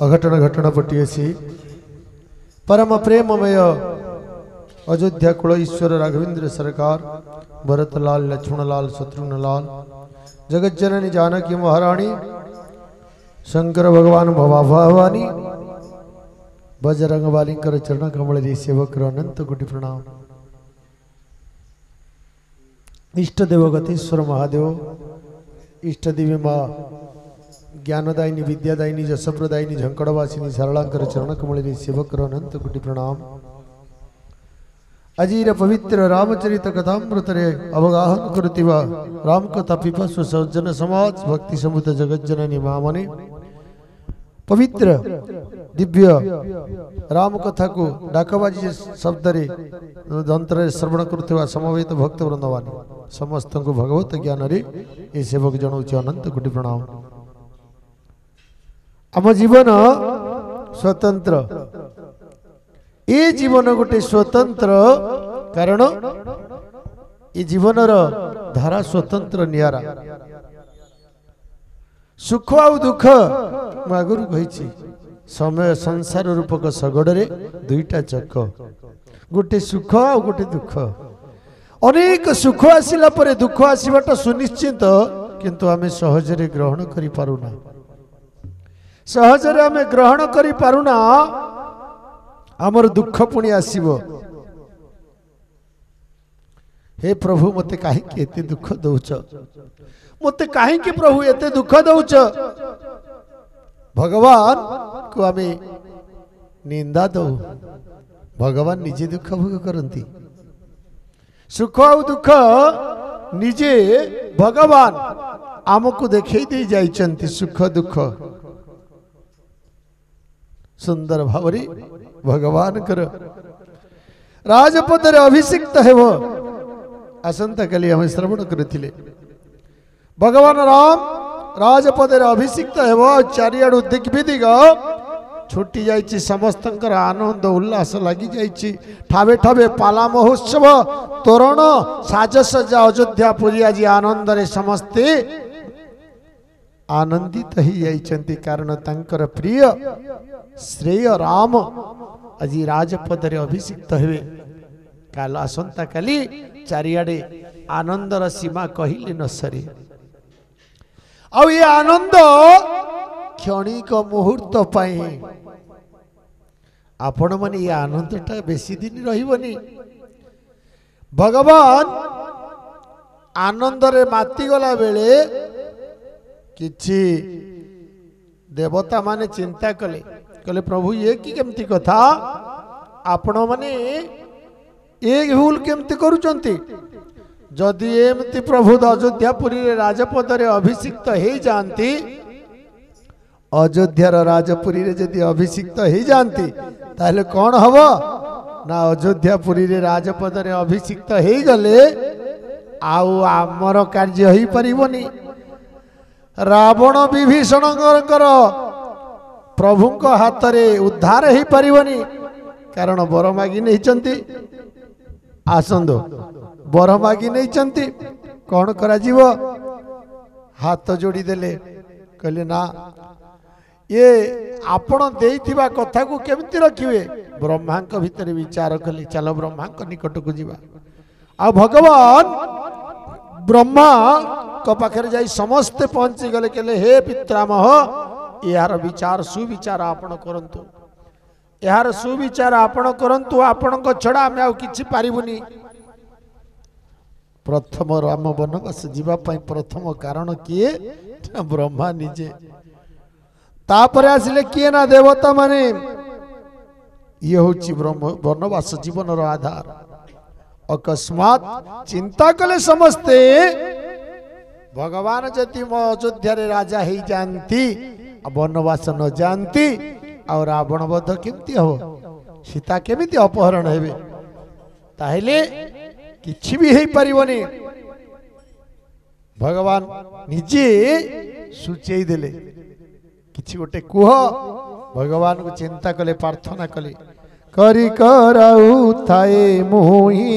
अघटन घटना पटिएसी परम प्रेममय अयोध्या कुल ईश्वर राघवेंद्र सरकार भरतलाल लक्ष्मणलाल शत्रुघ्नलाल जगज्जननी जानकी महारानी शंकर भगवान भवानी बजरंग बालिंकर चरण कमल सेवक अनंत कोटि प्रणाम। इष्टदेव गतेश्वर महादेव इष्टदेवी माँ ज्ञानदायिनी विद्यादायिनी जसप्रदायिनी झंकड़वासिनी सरलांकर चरण कमल सेवक अनंत कोटि प्रणाम। अजीर पवित्र रामचरित कथामृतरे अवगाहन करतिवा रामकथा पिपासु सज्जन समाज भक्ति समुद्र जगज्जननी मामने पवित्र दिव्य रामकथा को डाकबाजी शब्द दंतर श्रवण करुवा समवेत भक्त वृंदवानी समस्त को भगवत ज्ञान रे ये सेवक जनाऊँ अनंत कोटि प्रणाम। आम जीवन स्वतंत्र ये जीवन गोटे स्वतंत्र कारण ये जीवन धारा स्वतंत्र नियारा सुख आ दुख आगुरी कही समय संसार रूपक शगड़े दुईटा चक गोटे सुख आ गोटे दुख अनेक सुख आसिला परे दुख आसवाटा सुनिश्चित किंतु आमे सहजरे ग्रहण करि पारुना सहजरे आमे ग्रहण करि पारुना आमर दुख पुणी आसीबो। हे प्रभु मते काहे एते दुख दउछ मते काहे प्रभु एते दुख दउछ भगवान को आमे निंदा दो भगवान निजे दुख भोग करती सुख और दुख निजे भगवान आमको देखै दे जाइछन्ति सुख दुख सुंदर भावरी भगवान कर राजपदरे अभिषिक्त है वो आसंता काली हम श्रवण करथिले भगवान राम राजपदरे अभिषिक्त है वो चारियाडू दिग्विदिग छुट्टी जाइछि समस्तंकर आनंद उल्लास लगी जाइछि ठावे ठावे पाला महोत्सव तोरण साजसज्जा अयोध्या पुरी आज आनंद रे समस्ते आनंदित ही जाइछन्ति कारण तांकर प्रिय श्रेय राम आज राजपदरे अभिषिक्त हेबे काल आसंता काली चारियाडे आनंदर सीमा कहिले न सरे आ ये आनंद क्षणिक मुहूर्त पाई आपण माने ये आनंदटा बेसी दिन रहिबनी भगवान आनंद रे माती गला बेले किछि देवता माने चिंता कले कले प्रभु ये की केमती कथा आपण माने ये भूल केमती करूचंती जदि एमती प्रभु अयोध्यापुरी राजपदरे अभिषिक्त हो जाती अयोध्यार राजपुरी जदि अभिषिक्त हो जाती ताहले कौन हम ना अयोध्यापुरी राजपदरे अभिषिक्त हो गले आउ आमर कार्य हो पारिबनी रावण विभीषण प्रभु हाथ रे उद्धार हो पारिबनी कारण वर मागी नहीं आसंदो बर मागी नहीं कौन करा जीवो हाथ जोड़ी देले कहले ना ये आपण देइथिबा कथा को केमती रखिवे ब्रह्मा भितर विचार कले चलो ब्रह्मा निकट को जीवा आ भगवान ब्रह्मा को पाखरे जाई समस्ते पहुंची गले कहले हे पितामह यार विचार सुविचार आपण करंतु यार सुविचार आपण करंतु आपण को छड़ा हम आ किछि पारिबुनी प्रथम राम वनवास जीवा प्रथम कारण किए ब्रह्मा निजे तापर आसिले किए ना देवता माने ये होची ब्रह्म वनवास जीवन रो आधार अकस्मात चिंता कले समस्ते भगवान जति मो अयोध्या रे राजा ही जानती वनवास न जानती और रावण वध केमती हो सीता केमिति अपहरण हेबे ताहेले किछि भी हेई परिबनी भगवान निजे सूचेई देले किछि गोटे कुह भगवान को चिंता कले प्रार्थना कले करी कराऊ थाए मोही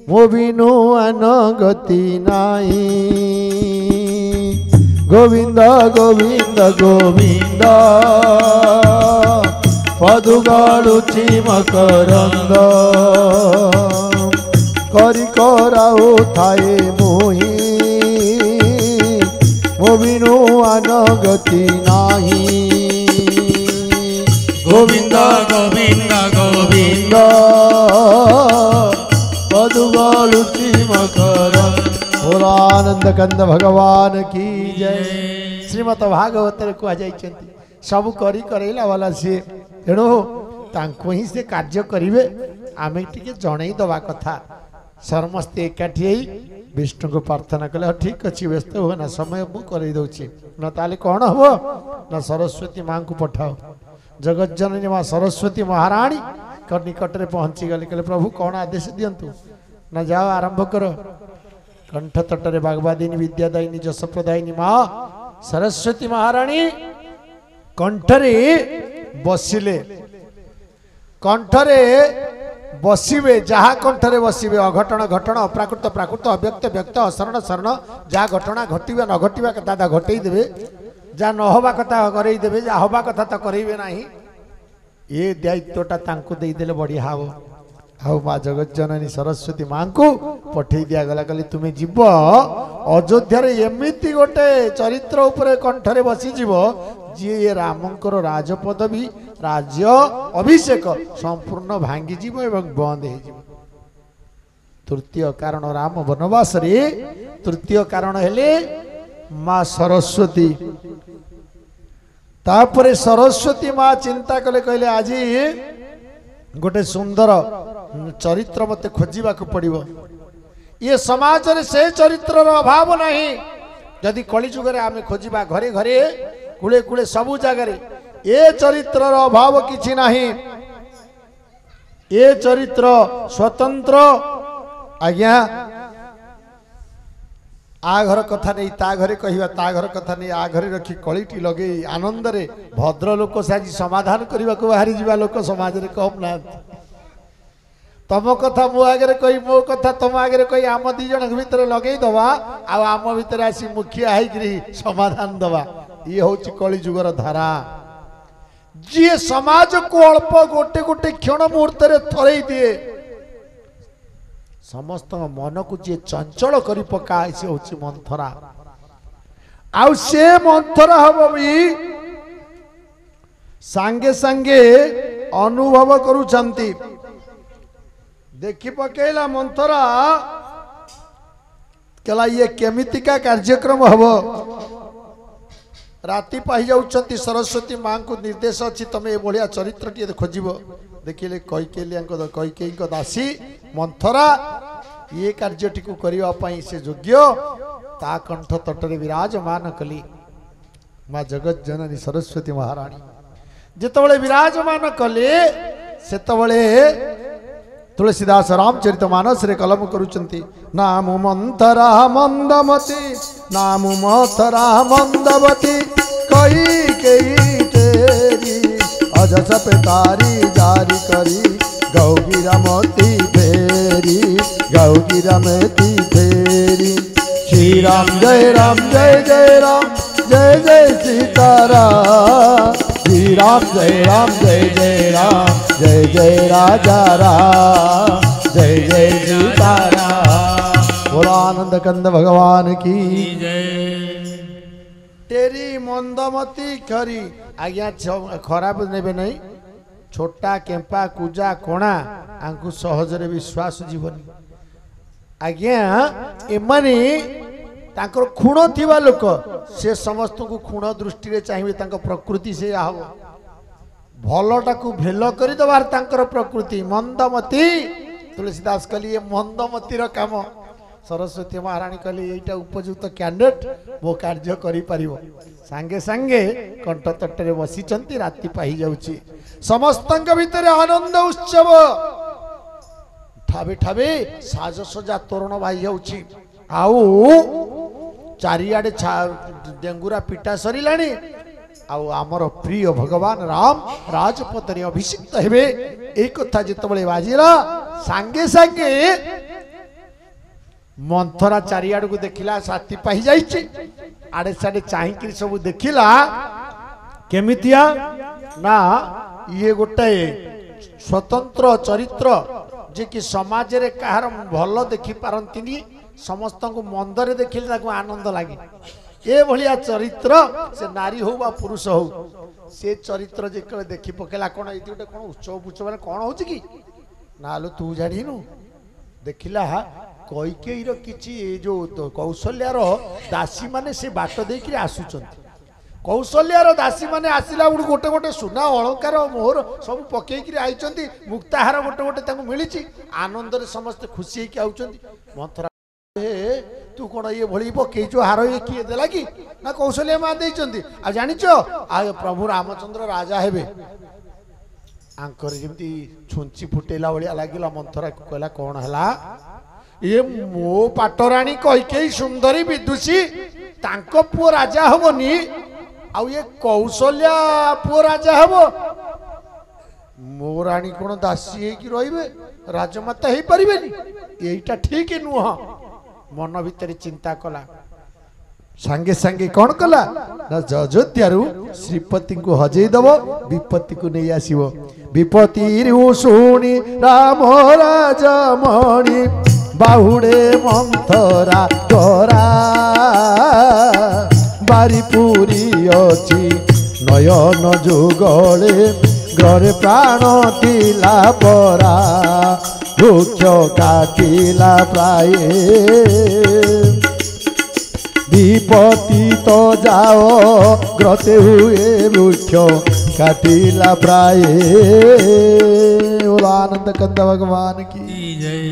मो बिनु अन गति नाई गोविंद गोविंद गोविंद पदुगाड़ुची मकरंद करी कराऊ थाए मोही मोबिनु अनगति नाही गोविंद गोविंद गोविंद पदुगाड़ुची मकरंद। पुरानंद कंद भगवान की जय। श्रीमद भागवत कहुई सब करी करैला वाला सी तेणु तांको ही से कार्य करिवे आमे टिके जणई दवा कथा समस्ते एकाठी विष्णु को प्रार्थना कले ठीक अच्छी व्यस्त हो ना समय मु कर दौची न ताले कौन हो न सरस्वती माँ को पठाओ जगत जननी माँ सरस्वती महाराणी कर निकट में पहुंची गले कहले प्रभु कौन आदेश दिंतु न जाओ आरंभ करो कंठ तटरे बागवादिनी विद्यादायिनी जसप्रदायिनी माँ सरस्वती महाराणी कंठरे बसिले कंठरे बसिबे जहा कंठरे बसिबे अघटन घटन अप्राकृत प्राकृत अव्यक्त व्यक्त अशरण शरण जहा घटना घटिबे न घटिबा कथा घटई देबे जहा न होबा कथा करई देबे जहा होबा कथा तो करइबे नाही ये दायित्वटा तांको देई देले बढ़िया हावो आउ माँ जगत जननी सरस्वती माँ को पठे दिया गला कहले तुम्हें जीव अयोध्या एमती गोटे चरित्र उपरे कंठरे बसी जीव जी रामंकर राजपदवी राज्य अभिषेक संपूर्ण भांगी जीव एवं बंद हो। तृतीय कारण राम वनवास रे तृतीय कारण हेले माँ सरस्वती तापरे सरस्वती माँ चिंता कले कहले आज गोटे सुंदर चरित्र मते खोजिबा को पड़िबो ये समाज रे से चरित्र रो अभाव नहीं जदि कलिजुग रे आमे खोजिबा घरे घरे कुले कुले सबु जगह रे ये चरित्र रो अभाव किछि नहीं ये चरित्र स्वतंत्र आज्ञा आ घर कथा नहीं ता घरे कहवा ता घर कथा नहीं आ घरे रखी कलिटी लगे आनंद रे भद्र लोक से आज समाधान करने को बाहरी जीवा लोक समाज रे कम ना तम कथा मो आगे कही मो कथा तुम आगे कही आम दी जन भितर लगे दवा आम भितर आसी मुखिया है समाधान दवा ये हूँ कली जुगर धारा जी समाज को अल्प गोटे गोटे क्षण मुहूर्त थरई दिए समस्त मन को जी चंचल कर पकाए से हूँ मंथरा आउ से मंथरा हम भी सांगे सांगे अनुभव करुचंती देखी पकेला मंथरा कहला ये केमितिका कार्यक्रम हम राति पाई जाउछंती सरस्वती माँ को निर्देश अच्छी तुम ये भाया चरित्र टी खोजब देखिले कैकेयी दासी मंथरा ये कार्यटी को करने से योग्य ता कंठ तटरे विराजमान कली माँ जगत जननी सरस्वती महाराणी जिते विराजमान कले सेतबले तुलसीदास रामचरित मानस रे कलम करुचंती नाम मंथरा मंदमती नाम मंथरा मंदवती कही कही तेरी अजस पे तारी जारी करी गौगिरा मोती फेरी गौगिरा मोती फेरी श्री राम जय जय जय राम जय जय सीताराम श्री राम जय जय राम जय जय राजा राम जय जय सीताराम। पुरानंद कंद भगवान की जय। तेरी मंदमती खरी आज्ञा खराब नेबे नहीं छोटा केम्पा कुजा कोणा आंकु सहजरे विश्वास जीवनी आज्ञा एमानी तांकर खुण थिबा लोक से समस्त को खुण दृष्टि रे चाहिए तांकर प्रकृति से आहो भलटा को भेल कर दबार तांकर प्रकृति मंदमती तुलसीदास कहली ये मंदमती रो काम सरस्वती महाराणी कहली एटा उपयुक्त कैंडिडेट मो कार्य करि परिबो सांगे सांगे कंठ तटरे बसिचंती राति पाई जाउची समस्तंक भितर आनंद उत्सव ठाबे ठाबे साजसजा तोरण भाई जाउची आउ चारिआडे डेंगुरा पिटा सरिलाणी आउ आमर प्रिय भगवान राम राजपथरे अभिषिक्त हेबे ए कथा जितबळे बाजिला सांगे सांगे मंथरा चारिआड को देखिला साथी पाई जाइछि आड़े साड़े चाहिए सब देखिला केमितिया ना ये गोटे स्वतंत्र चरित्र जे कि समाज रे कहार भल देखि पारंतिनी समस्त को मंदरे देखिले ताको आनंद लागे ए भलिया चरित्र से नारी हो बा पुरुष हो से चरित्र जे कले देखि पकेला कोन एति गोटे कोन उत्सव पुत्सव रे कोन होची की नालो तू जानिनु देखिला कैकेयीर किछि जो कौशल्यार दासी माने से बाट देकि आसुचंती कौशल्यार दासी माने आसिला गोटे गोटे सुना अलंकार मोहर सब पकेकि आइचंती मुक्ताहार गोटे गोटे तांको मिलिछि आनंद रे समस्त खुशी होइकि आउचंती मंथरा तू कौन ये भली पकईचु हार ये किए देला कि ना कौशल्या माँ देइचंती आ जानिचो आ प्रभु रामचंद्र राजा हेबे आंकर जेमती छुंची फुटेला भलिया लागिला मंथरा को कहला कौन हला ये मो पाटराणी कैकेयी सुंदरी विदुषी तांको पुओ राजा हबनी आ ये कौशल्या पुओ राजा हबो मो रानी कौन दासी है कि रहिबे राजमाता हे परिबेनी एटा ठीक नुह मन भितर चिंता कला सांगे सांगे कौन कला ना अयोध्यारू श्रीपति को हजई दब विपत्ति को नहीं आसीबो विपत्ति शुणी राम राजा मणि बाहुड़े मंथरा तोरा बारीपुरी अच्छी नयन जुगले घरे प्राण तिला परा वृक्ष काटिला प्राय विपत्ति तो जाओ ग्रते हुए वृक्ष काटिला प्राय। आनंद कंद भगवान की जय।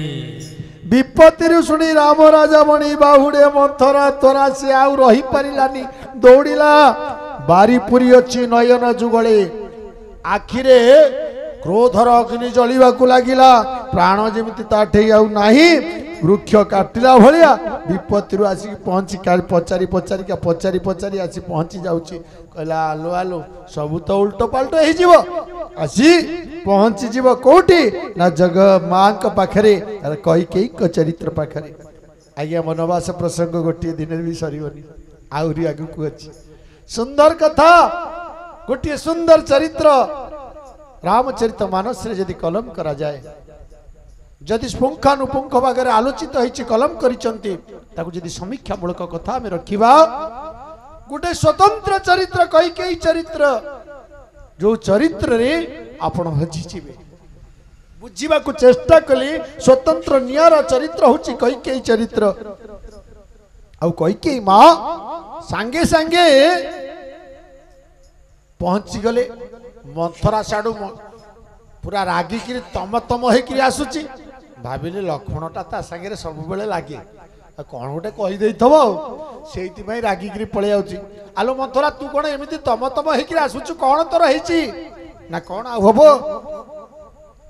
विपत्ति शुणी राम राजा मणि बाहुड़े मंथरा तोरा से आउ रही पारिलानी दौड़िला बारीपुरी अच्छी नयन जुगले आखिरे क्रोधर अग्नि जलिबा को लागिला प्राण जेमिति ताठे आउ नाही वृक्ष काटिला भलिया विपत्ति आसी पहुंची पचारि पचारि पचारि पचारि आसी पहुंची जाउची कहला आलो आलो सबु तो उल्टो पाल्टो हे जीवो आसी पहुंची जीव कोठी ना जग मां का पाखरे कैकेयी को चरित्र पाखरे आज्ञा वनवास प्रसंग गोटे दिन भी सरीबनी आउरी आगु को अछि सुंदर कथा गोटे सुंदर चरित्र रामचरित मानस रे यदि कलम करा जाए जदि पुंखानुपुंख भागरे आलोचित होइछि कलम करिसंती ताकु यदि समीक्षा मूलक कथा में रखिबा गोटे स्वतंत्र चरित्र कैकेयी चरित्र जो चरित्र रे आपण हजिजिबे बुझिबा को चेष्टा कली स्वतंत्र नियारा चरित्र होछि कैकेयी चरित्र आ कैकेयी मां सांगे सांगे पहुंची गले मंथरा साडू पूरा रागिकी तम तम होकर आसुची भाविले लक्ष्मणटा ता संगे सब बेले लगे कौन गोटे कहीदे से रागिकी पलि जाऊँगी आलो मंथरा तू कौन एमती तम तम होकर आसुचु कौन तोर है ना कौन हम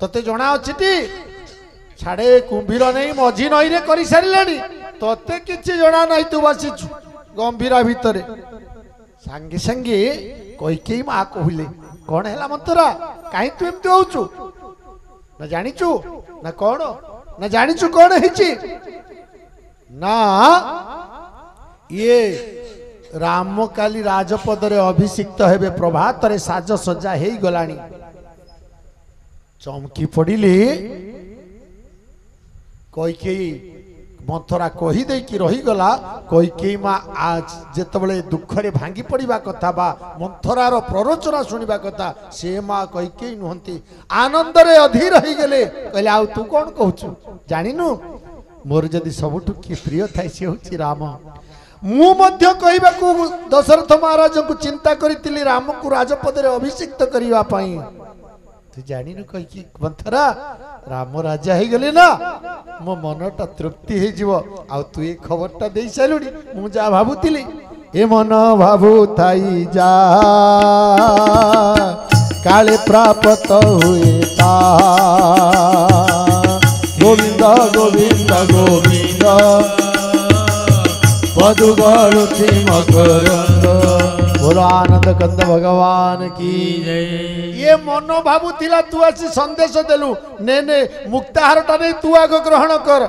ते जना अच्छी छाड़े कुंभीर नहीं मझी नई रे कर सारे ते कि जना नहीं तू बसीचु गंभीरा भितर सांगे सांगे कैकेयी माँ कहले कौन है मंथरा कहीं तू एमती होचु ना जानिचु ना कौन ना जानिचु कौन है ना ये राम काली राजपद रे अभिषिक्त हेबे प्रभात रे साज सज्जा हे गलानी चमकी पड़िले कैकेयी मंथरा कही दे कि रही गला कैकेयी मां आज जेतबले दुख रे भांगी पड़िबा कथा बा मंथरार प्ररोचना सुनिबा कथा से मां कैकेयी नुहंती आनंद रे अधीर रही गले कहले आ तू कोन कहूछु जानिनु मोर जदि सबुठु कि प्रिय थाई से होछि राम मु मध्य कहबा को दशरथ महाराज को चिंता करितिली राम को राजपद रे अभिषिक्त करिवा पई तू जानिनु कैकेयी मंथरा राम राजा हे गले ना मो मनटा तृप्ति हे जीव आ तू ए खबरटा दे सालुडी मु जा भाबुतिली ए मन भाबु थाई जा काले प्राप्त हुए ता गोविंद गोविंद गोविंद मधु गरुति मकरंद बोलो आनंद कंद भगवान की ये मनो भाबु थिला तू आसी संदेश देलु ने ने मुक्ताहारटा नहीं तू आग ग्रहण कर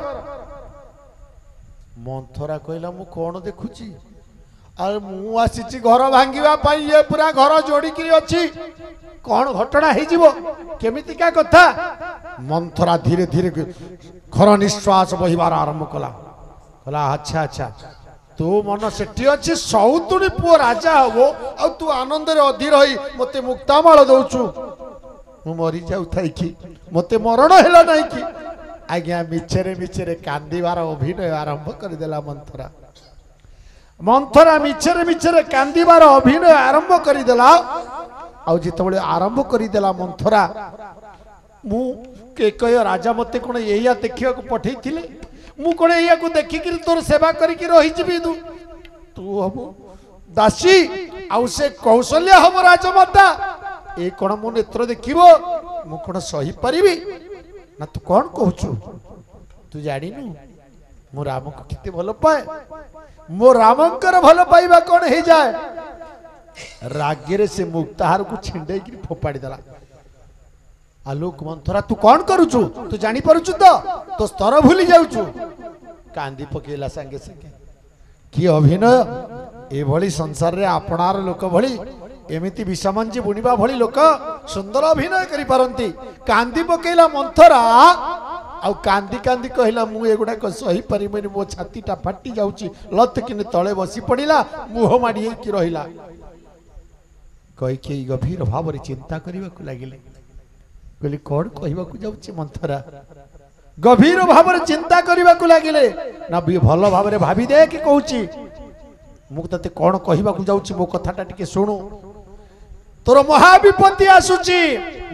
मंथरा कहला मु कोन देखुची आरे मु आसी घर भांगिबा पई ये पूरा घर जोड़िकी अच्छी कौन घटना हो केमितिका कथा मंथरा धीरे धीरे घर निश्वास बहिबार आरंभ कला कला अच्छा अच्छा तू मन सेठी अच्छी सौतुणी पुओ राजा हबो आ तू आनंद रे अधीर होई मते मुक्तामाल दउछु मु मरी जाउ थाई कि मते मरण हेला नै कि आज्ञा मिछरे मिछरे कांदीबार अभिनय आरंभ कर देला मंथरा मंथरा मिछरे मिछरे कांदीबार अभिनय आरंभ कर देला आ जितबळे आरंभ कर देला मंथरा मु के कय राजा मते कोन एया देखिया को पठै थिले मु कोन एया को देखि कि तोर सेवा करि कि रहि जिबि तू हबो दासी आउ से कौशल्य हबो राजमाता ए कोन मु नेत्र देखिबो मु कोन सही परिबि ना तू कौन कहूचु तू जानिनु मो राम को किते भल पाए मो रामंकर भल पाइबा कौन हे जाए रागेरे से मुक्ताहार को छिंडे कि फोपाड़ी देला आलोक मंथरा तू कौन करूचु तू जानी पारुचु तो स्तर भूली जाउचु कांदी पकेला संगे संगे कि अभिनय ए भली संसार रे आपणार लोक भली एमिति विषमंजी बुनिबा भली लोक सुंदर अभिनय करि पारंती कांदी पकेला मंथरा आउ कांदी कांदी कहला मु एगुडा को सही परिमनि मो छातीटा फाटी जाउची लत किने तळे बसी पडिला मुह माडी कि रहिला कहि के गभीर भाव रे चिंता करिवा को लागिले कहली कोन कहबा को जाउची मंथरा गभीर भाव रे चिंता करिवा को लागिले ना भल भाव रे भाबी दे कि कहूची मु तते कोन कहबा को जाउची मो कथाटा टिके सुनु तोर महाविपत्ति आसुची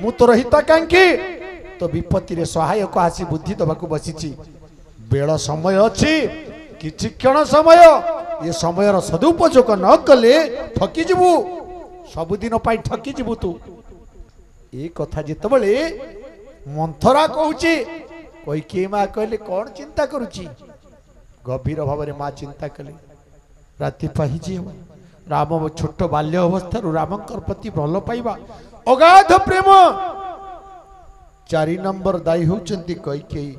मु तोर हितकांक्षी तो विपत्ति रे सहायक आसी बुद्धि दबाकू बसीची बेଳ समय अछि किछि क्षण समय ये समय रो सदुपयोग न कले ठकी जिबु सब दिन पाई ठकी जिबु तू ए कथा जितबळे मंथरा कहूची कोई के मा कहले कोन चिंता करूची गभीर भाव रे मा चिंता कले राति पाही जे राम छोट बाल्य अवस्था रामंकर प्रति भल पाइबा अगाध प्रेम 4 नंबर दायी होचंती कैकेयी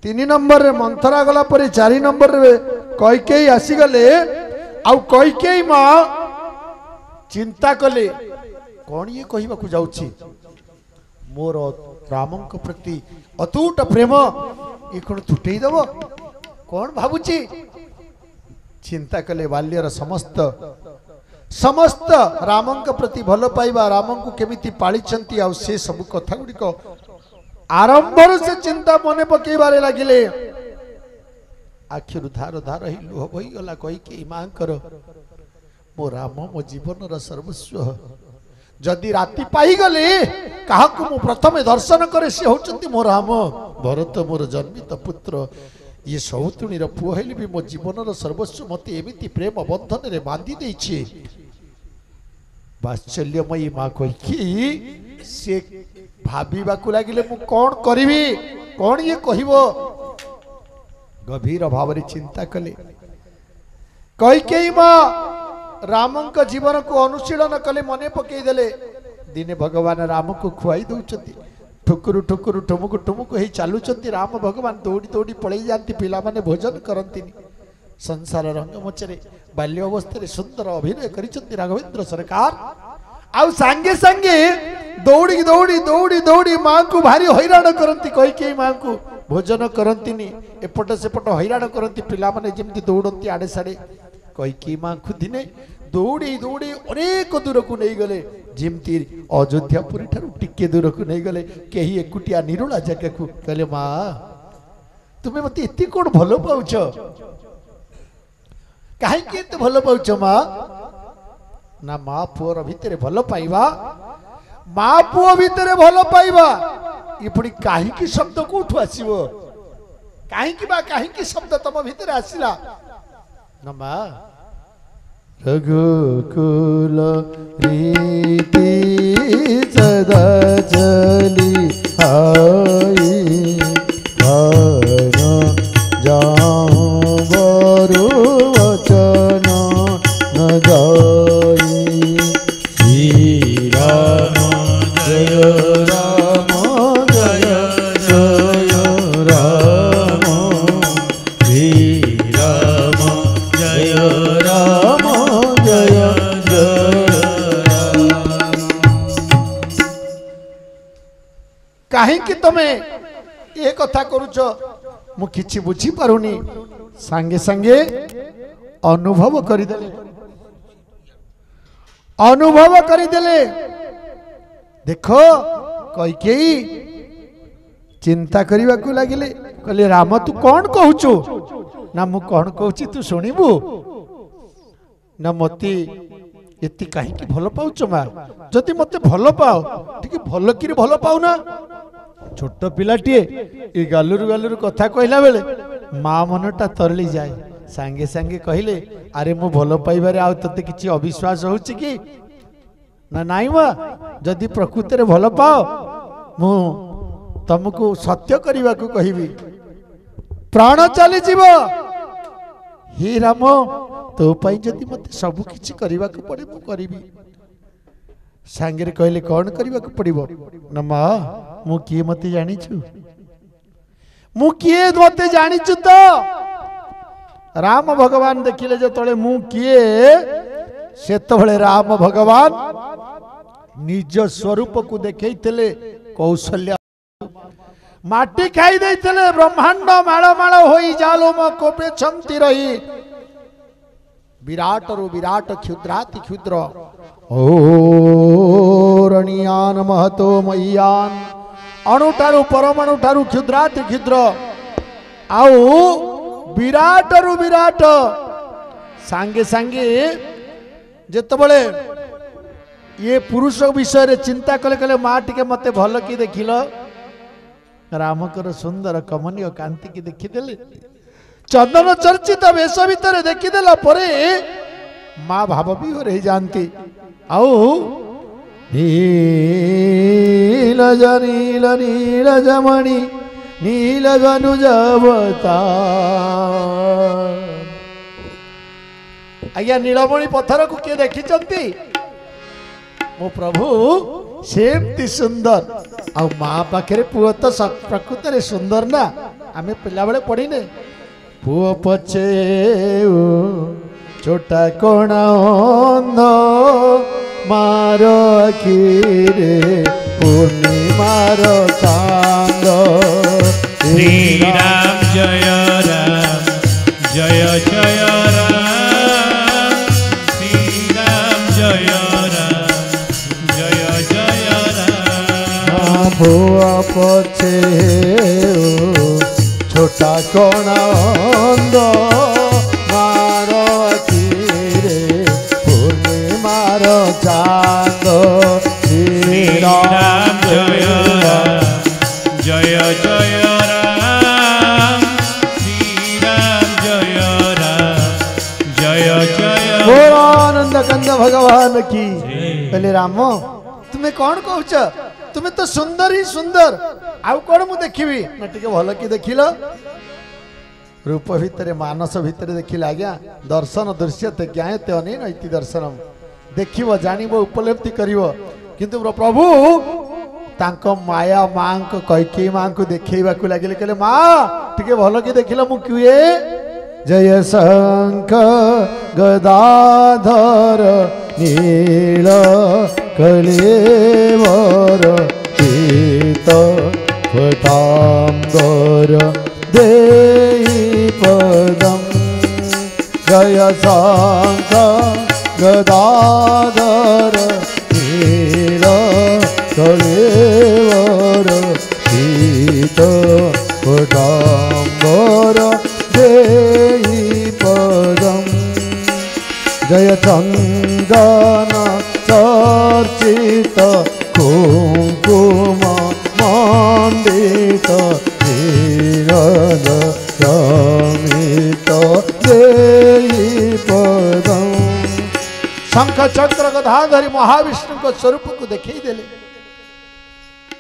3 नंबर रे मंथरा गला परे 4 नंबर रे कैकेयी आसी गले आउ कैकेयी मा चिंता कले कौन ये कहबा को जाउची मोर रामंक प्रति अतूट प्रेम ये कोन टूटई दबो कौन भाबुची चिंता कले बाल्यर समस्त समस्त रामंक प्रति भल पाइबा रामंक केमिति पालिछंती आ से सब कथा गुडी को आरंभ से चिंता मने पकेबारे लागिले आखिरु धार धार ही लुह बही गला कहि के मां कर मो राम मो जीवन र सर्वस्व जदि राति पाई गले काहा को मो प्रथमे दर्शन करे से होचंती मो राम भरत मोर जन्मित पुत्र ये सौतुणी पुओ हेली भी मो जीवन र सर्वस्व मते एमिति प्रेम बंधन रे बांधी देछि वात्सल्यमयी मां कहि कि से भाबीबा को लागिले मु कोन करिवि कोन ये कहिबो गभीर भाव रे चिंता कले कैकेयी मां रामंक जीवन को अनुशीलन कले मने पकई देले दिने भगवान राम को खुआई दउचंती ठुकुरु ठुकुरु ठुमुकु ठुमुकु हे चालुचंती राम भगवान दौड़ी दौड़ी पळई जानती पिला माने भोजन करंतीनी संसार रंगमंचरे बाल्य अवस्था रे सुंदर अभिनय करिचंती राघवेंद्र सरकार आउ सांगे सांगे दौड़ी दौड़ी दौड़ी दौड़ी मां को भारी हैरान करंती कैकेयी मां को भोजन करंतीनी एपट सेपट हैरान करंती पिला माने जेमती दौड़ंती आडे साडे कैकेयी मां को दिने दौड़ी दौड़ी अनेक दूर को नहीं गले जेमती अयोध्यापुरी ठारू टिके दूर को नहीं गले केही एकुटिया निरुला जगह को कहले मां तुम्हें मते एति कोन भलो पाउछ काहे के एते भलो पाउछ मां ना मां पुओर भितरे भलो पाइबा मां पुओ भितरे भलो पाइबा ये पुणी काहे की शब्द कोठु आसीबो काहे की शब्द तम भितरे आसिला ना मां रघुकुल रीति सदा चली आई भान जाऊं बरु वचन न जाई श्री राम जय राम जय जय राम श्री राम जय राम कहीं तमे ये कथा करुच मु किछि बुझी पारुनी सांगे सांगे अनुभव करिदेले देखो कैकेयी चिंता करने को लगिले कहले राम तू कौन कहूचु ना मु कौन कहूची तू शुणिबु ना मते एति कहीं भल पाउच मा जदि मते भल पाओ ठीक भल कि भल पाऊ ना छोट पिलाटीए ये गालुरु कथा कहला बेले माँ मनटा तरली जाए सांगे सांगे कहले अरे मु भल पाइबारे आ तते किछि अविश्वास होउछि कि ना नाई मा जदि प्रकृति रे भल पाओ मु तुमको सत्य करने को कहबी प्राण चली जीव हे राम तो पाई जदि मते सब किछि करने को पड़े मु करी सांगे कहले कौन करने को पड़िबो ना माँ मु किए मते जानिछु मु किए मते जानिछु तो राम भगवान देखिले जो तले मु किए से तले राम भगवान निज स्वरूप को देखैथिले कौशल्या माटी खाई देइथिले ब्रह्मांड माळ माळ होई जालो म कोपे छंती रही विराट रु विराट क्षुद्राति क्षुद्र ओरणियान महतो मय्यान अणुठारु परमाणु ठारु क्षुद्राति क्षुद्र आउ विराट रु विराट सांगे सांगे जेतबळे ये पुरुष विषय रे चिंता कले कले माँ टिके मते भल कि देखिल रामकर सुंदर कमनीय कांति की देखीदेले चंदन चर्चित वेश भितर देखीदेला परे माँ भाव भी रही जानती आउ नीलज नील नीलजमणि नीलजनुजवता आज्ञा नीलमणि पत्थर को किए देखी मो प्रभु सेमती सुंदर आ माँ पाखे पुओ तो प्रकृत रे सुंदर ना आमे पिला बेले पढ़ीने पुओ पछे छोटा कोणा अंध मारो आखिरे पूर्णिमार चांद श्री राम जय राम जय जय राम श्री राम जय राम जय जय राम पुओ पछे छोटा कोणा अंध मारो आखिरे पूर्णिमार चांद श्री राम जय राम जय जय राम श्री राम जय राम जय जय गौरानंद कंद भगवान की कहले राम तुम्हें कौन कहूच तुम्हें तो सुंदर ही सुंदर आउ कौन मु देखिबी ना टिके भल कि देखिल रूप भितर मानस भितर देखिले आज्ञा दर्शन दृश्यते ज्ञायते अनेन इति दर्शनम देखिबो जानिबो उपलब्धि करिवो किंतु प्रभु तांको माया मां को कैकेयी मां को देखैबा को लागिले कहले मां टिके भल कि देखिल मु किए जय शंख गदाधर नील कलेवर पीत फटांबर देहि पदम जय शंख गदाधर नील कलेवर पीत फटांबर देहि पदम जय चंदन चर्चित कुंकुम मंडित नीरज शमित देहि पदम शंख चक्र गदाधरी महाविष्णु को स्वरूप को देखई देले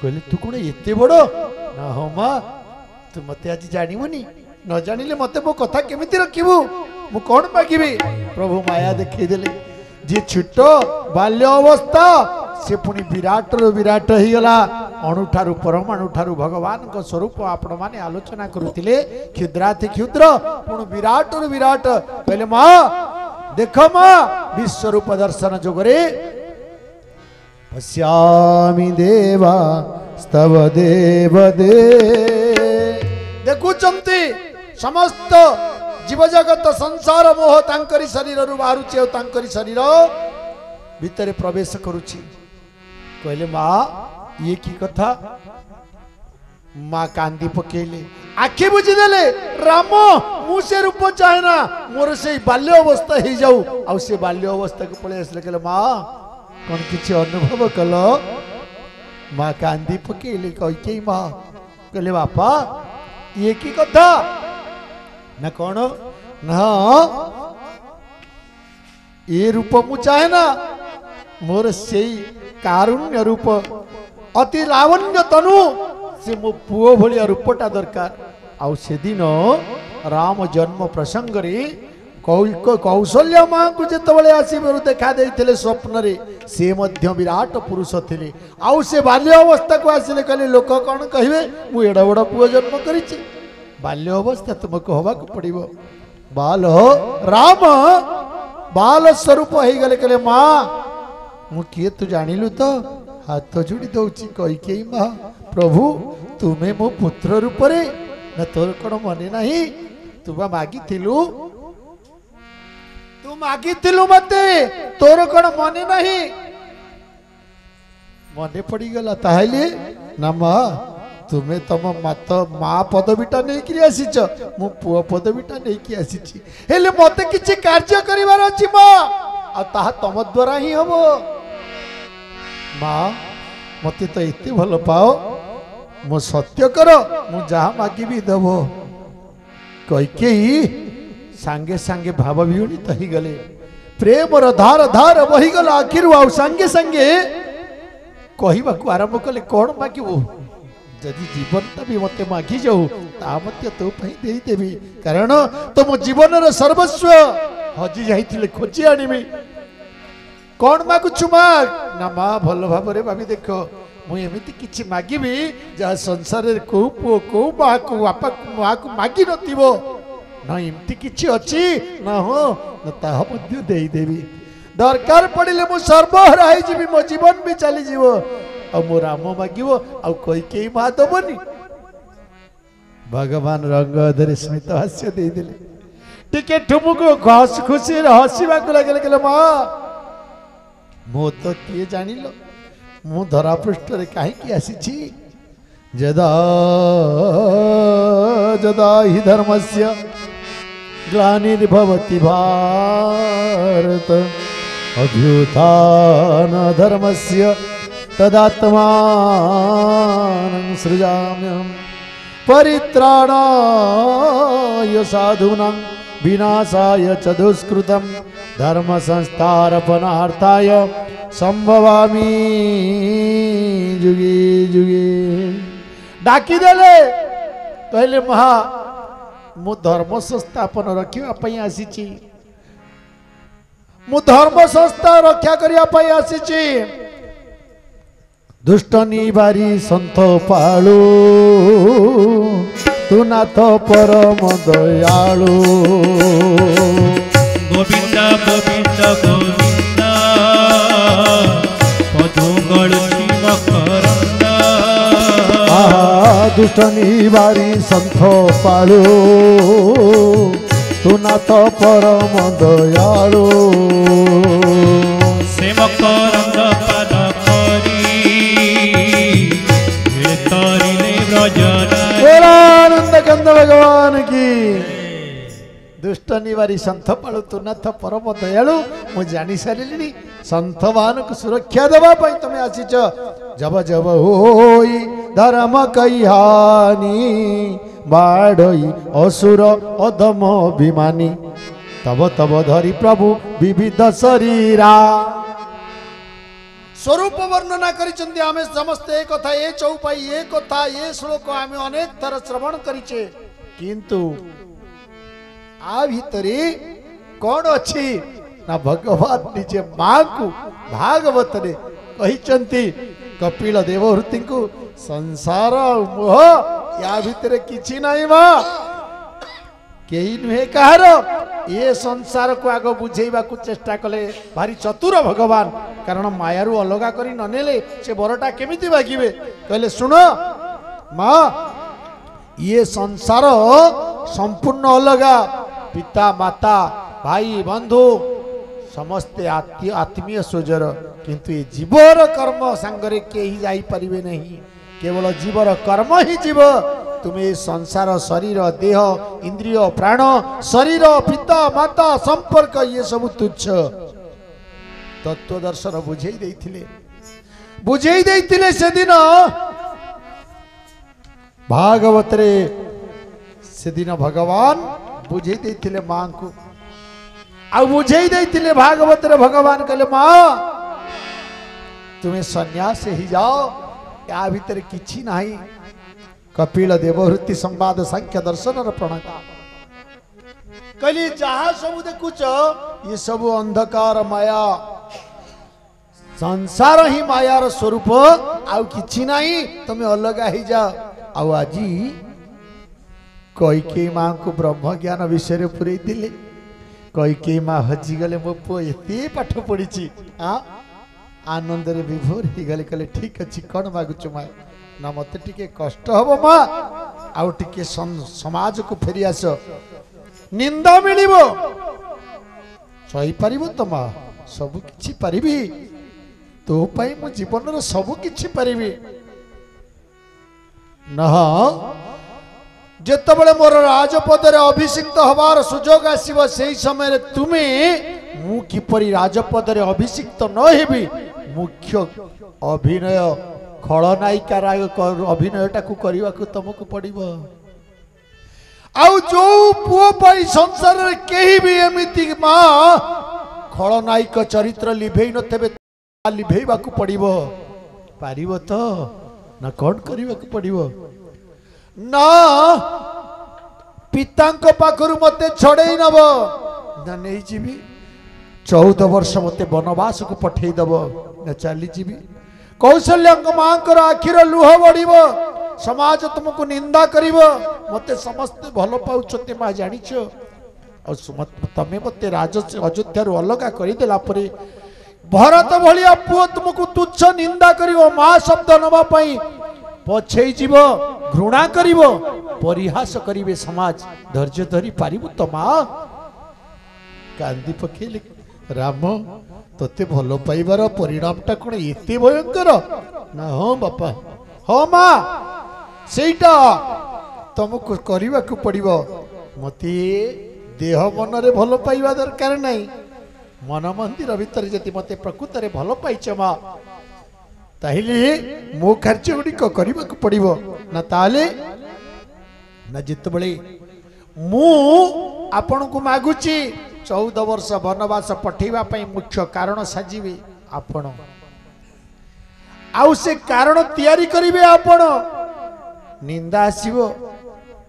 कहले तू कौन एते बड़ ना हो माँ तू मते आज जानिबुनी न जानिले मते मो कथा केमिति रखिबु मु कौन मागिबी प्रभु माया देखई देले जे छोट बाल्य अवस्था से पुणी विराट रु विराट ही गला अणुठारु परमाणुठारु भगवान को स्वरूप आपण माने आलोचना करुतिले क्षुद्राति क्षुद्र पुणी विराट रु विराट कहले माँ देख माँ विश्वरूप दर्शन जोगरे पश्यामि देवा स्तव देव दे देखुचंती समस्त जीव जगत संसार मोह तांकरी शरीर रु बाहरुची और तांकरी शरीर भितर प्रवेश करुची कहले माँ ये की कथा माँ कांदी पकेले आखि बुझीदेले राम मुझे रूप चाहे ना मोर से बाल्य अवस्था हो जाऊ आ से बाल्य अवस्था को पलि आसले कहले माँ कौन किसी अनुभव कल माँ कांदी पकेले कही माँ कहले बापा ये की कथा ना कौन ना ये रूप मु चाहे ना मोर से कारुण्य रूप अति लावण्य तनु से मो पुओ भलिया रूपटा दरकार आउ से दिन राम जन्म प्रसंग रे कौशल्या माँ को जितेबाला आसबार देखा देते स्वप्न रे से मध्य विराट पुरुष थे आउ से बाल्य अवस्था को आसिले कहले लोक कौन कहे मु एड बड़ पुओ जन्म करी बाल्य अवस्था तुमको हवा को पड़ो बाल राम बाल स्वरूप हो गले कहले माँ मु किए तू जानिलु तो हाथ जोड़ी दौची कही माँ प्रभु तुम्हें मो पुत्र रूप रे ना तोर कौन मने नहीं तू बा मागी थिलु तू मागी थिलु मते तोर कौन मने नहीं मने पड़ी गला ताहले ना माँ तुम्हें तम मत माँ पदवीटा नहीं कि आसीच मु पुओ पदवीटा नहीं कि आसीची हेले मते किछि कार्य करिवार अछि माँ आ ताहा तम द्वारा ही हबो माँ मते तो इते भल पाओ मो सत्य कर मु जहा मागिबी देव कईके सांगे सांगे भाव विहुणित ही गले प्रेमर धार धार बही गला आखिर आउ सांगे सांगे कहवा को आरंभ कले कौन मागिबो जदि जीवनटा भी मते मागी जाऊ ता मते तो पई देई देबी कारण तो मो जीवन रो सर्वस्व हजी जाइथिले खोजी आनिबी कौन मागुछु माग ना माँ भल भाव भाभी देख मुझे किसी मागिबी जहाँ संसार को पुओ को माँ को बापा माँ को मागी नथिबो ना एमती किछि अछि ना हो ना ताहा मध्य देई देबी दरकार पड़िले मु सर्वहरा होई जिबी मो जीवन भी चली जीवो आ मो राम मागिबो आ कई माँ दबनी भगवान रंग धरे स्मित हास्य दे देले टिके ठुमुको घस खुशी हसीबा को लागले कहले माँ मो तो किए जानिल मु धरा पृष्ठ रे कहीं आसी जदा जदा ही धर्मस्य ग्लानिर्भवति भारत अभ्युत्थान धर्मस्य तदात्मानं सृजाम्यहम् परित्राणाय साधूनां विनाशाय च दुष्कृतं धर्म संस्थापनार्थाय संभवामि जुगे जुगे डाकी देले कहले महा मु धर्म संस्थापन रखा आसी मु धर्म संस्था रक्षा करने आसी दुष्ट निवारी सन्थ पालू तू नाथ परम दयालु गोविंद गोविंद गोविंद पदुगल शिव करंद दुष्ट निवारी सन्थ पालू तू नाथ परम दयालु सेवक रंग पद आनंद कंद भगवान की दुष्ट निवारी संथ पालु तू नाथ परम दयालु मु जानी सारे संथ मान को सुरक्षा देवा तुम आसीच जब जब होई धर्म कहानी बाढ़ई असुर अधम अभिमानी तब तब धरी प्रभु विविध शरीरा स्वरूप वर्णना करिसेंती आमे समस्त एक कथा ए चौपाई ए कथा ए श्लोक आमे अनेक थर श्रवण करिचे किंतु आ भितरे कौन अच्छी ना भगवान निजे माँ को भागवत ने कहिचंती कपिल देवहूति को संसार मोह या भितरे किछि नाही माँ केही नुहे कहार ये संसार को आग बुझेबा को चेष्टा कले भारी चतुर भगवान कारण मायारू अलगा करी ननेले से बरटा केमिति बागिबे कहले सुन माँ ये संसार संपूर्ण अलगा पिता माता भाई बंधु समस्ते आत्मीय सोजर किंतु ये जीवर कर्म सांगरे केही जाई परिबे नहीं केवल जीवर कर्म ही जीव तुम्हें संसार शरीर देह इंद्रिय प्राण शरीर पिता माता संपर्क ये सब तुच्छ तत्व दर्शन बुझे से दिन भागवत रे से दिन भगवान बुझे मां को आ बुझे भागवत रे भगवान कहले मां तुम्हें सन्यास ही जाओ या भीतर किछि नहीं कपिल देववृत्ति संवाद सांख्य दर्शन प्रणता कहली जहा सब देखुच ये सब अंधकार माया संसार ही मायार स्वरूप आउ किछि नहीं तुम अलगा ही जाओ आउ आज कैकेयी मां को ब्रह्म ज्ञान विषय पुरई दिले कैकेयी मां हजिगले मो पुओ एते पाठ पढ़ी आनंद रे विभोर ही गले कहले ठीक अच्छी कौन मागुच माँ ना मत टिके कष्ट हम माँ आउ टिके समाज को फेरी आस निंदा मिलिब सही पारिबो तो माँ सब किछि पारिबी तो पाई मो जीवन रो सब किछि पारिबी न जेतबेले मोर राजपद रे अभिषिक्त हबार सुजोग आसीबो सेही समय रे तुमे मु किपरि राजपद रे अभिषिक्त न हेबी मुख्य अभिनय खलनायिका अभिनय टाकू करने को तुमको पड़ो आउ जो पुओ पाई संसार रे केही भी एमिति मां खलनायिक चरित्र लिभेई नथेबे लिभेइबा को पड़िबो पारिबो तो ना कौन करबा को पड़िबो ना पितांको पाखरु मते छड़ेई नबो ना नै जीवी 14 वर्ष मते वनवास को पठेई दबो ना चली जीवी कौशल्य मां को आखिर लुह बढ़िब समाज तुमको निंदा करिब मते समस्त भल पाउछते मां जानिछ तमे मते राज अयोध्या रु अलगा करिदेला परे भरत भलिया पुओ तुमको तुच्छ निंदा करिवो मां शब्द नबा पई पछेई जीव घृणा करिव परिहास करिवे समाज धैर्य धरी पारिबु तो मां कांदी पकेले राम तोते भल पाइबार परिणामटा कौन एते भयंकर ना हाँ बापा हाँ माँ सेटा तुमको करने को पड़ो मते देह मन रे भल पाइबा दरकार नहीं मन मंदिर भीतर जति मते प्रकृत रे भल पाइछ माँ ताहिले मो कार्य गुड़िक करने को पड़ो ना ताले ना जितेबले मु आपण को मागुची 14 वर्ष वनवास पठेवा मुख्य कारण साजिबे आपण आउ से कारण तैयारी करिवे आपण निंदा आसीबो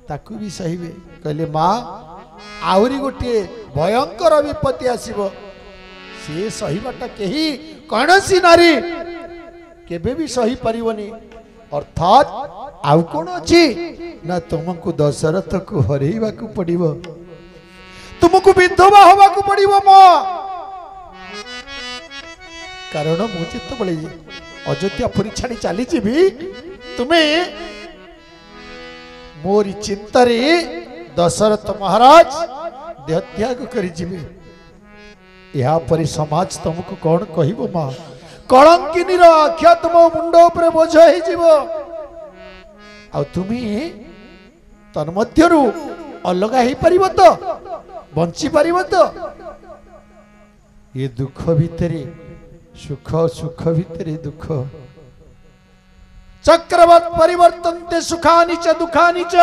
ताकू भी सहीबे कहले माँ आउरी गोटे भयंकर विपत्ति आसीबो से सहीबाटा केही कौनसी नारी केबे भी सही परिवनी अर्थात आउ कोन अछि ना तुमको दशरथ को हरेइबा को पड़िबो तुमको विधवा हवा को पड़िबो मां कारण मु चित्त बळे अयोध्या पुरी छाड़ी चली जीवी तुम्हें मोरी चिंतारे दशरथ महाराज देह त्याग करी जीवे या परि समाज तुमको कौन कहबो मां कलंकिनी रो आख्या तुम मुंड ऊपर बोझ ही जीवो आ तुमी तन्मध्यरु अलगा ही परिबो तो बंची पारिबो तो ये दुख भितरे सुख सुख भितरे दुख चक्रवत परिवर्तनते सुखानि च दुखानि च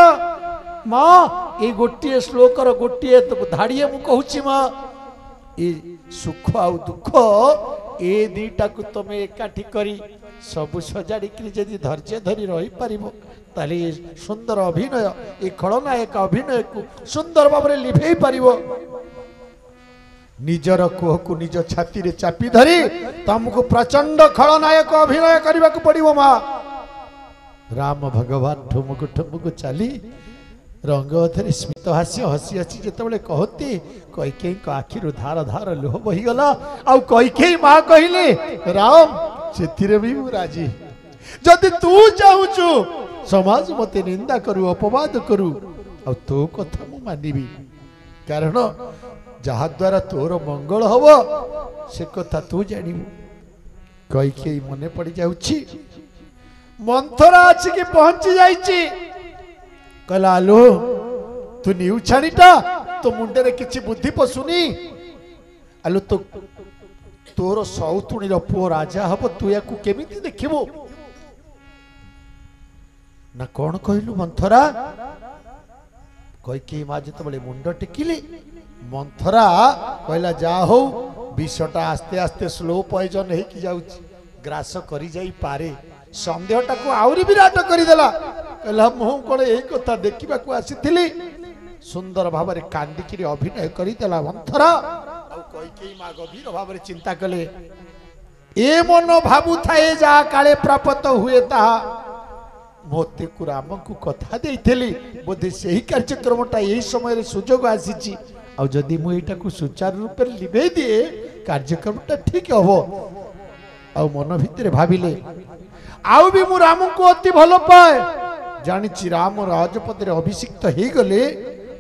मां ये गोटिए श्लोकर गोटिए तो धाड़िए मु कहूची मां ये सुख आ दुख ए दीटा को तुम एकाठी करी सब सजाड़ी जदि धैर्य धरी रही पारिबो ताले सुंदर अभिनय ए खलनायक अभिनय को सुंदर भाव में लिभेई पारिबो निजर कोह को निज छाती रे चापी धरी तुमको प्रचंड खलनायक अभिनय करने को पड़ो मां राम भगवान ठुमुक ठुमुक चली रंग अधरे स्मित हास्य हसी हसी जिते कहती कैकेयी आखिर धार धार लुह बहीगला आउ कैकेयी माँ कहले राम से भी मु राजी जदि तू चाहूचु समाज मते निंदा करू अपवाद करू आ तो कथा मु मानिबी कारण जहा द्वारा तोर मंगल हब से कथा तू जानिबू कैकेयी मने पड़ जाउछि मंथरा आछिकी पहुंची जाइछि कहला आलो तू न्यू छाणीटा तो मुंडे किछि बुद्धि पशुनी आलो तो तोर सौतुणी पुओ राजा हब तू या केमिति देखिबो ना कौन कहलु मंथरा कैकेयी माँ जिते मुंड टेकिले मंथरा कहला जा हो विषटा आस्ते आस्ते स्लो पॉइजन होगी जाउछि ग्रास करी जाई पारे संदेहटा को आउरी विराट करदेला कहला मु कौन यही कथा देखा आसी सुंदर भाव में कांदिकी अभिनय करदेला मंथरा कैकेयी माँ गभीर भाव में चिंता कले ए मन भावु थाए जा काले प्राप्त हुए ताहा मोते को राम को कथा देइथेली बोधे सही कार्यक्रमटा यही समय सुजोग आसी आ जदि मुझा को सुचारू रूप से लिभे दिए कार्यक्रमटा ठीक हम आ मन भितर भाविले आउ भी मु राम को अति भल पाए जानी राम राजपद अभिषिक्त हो गले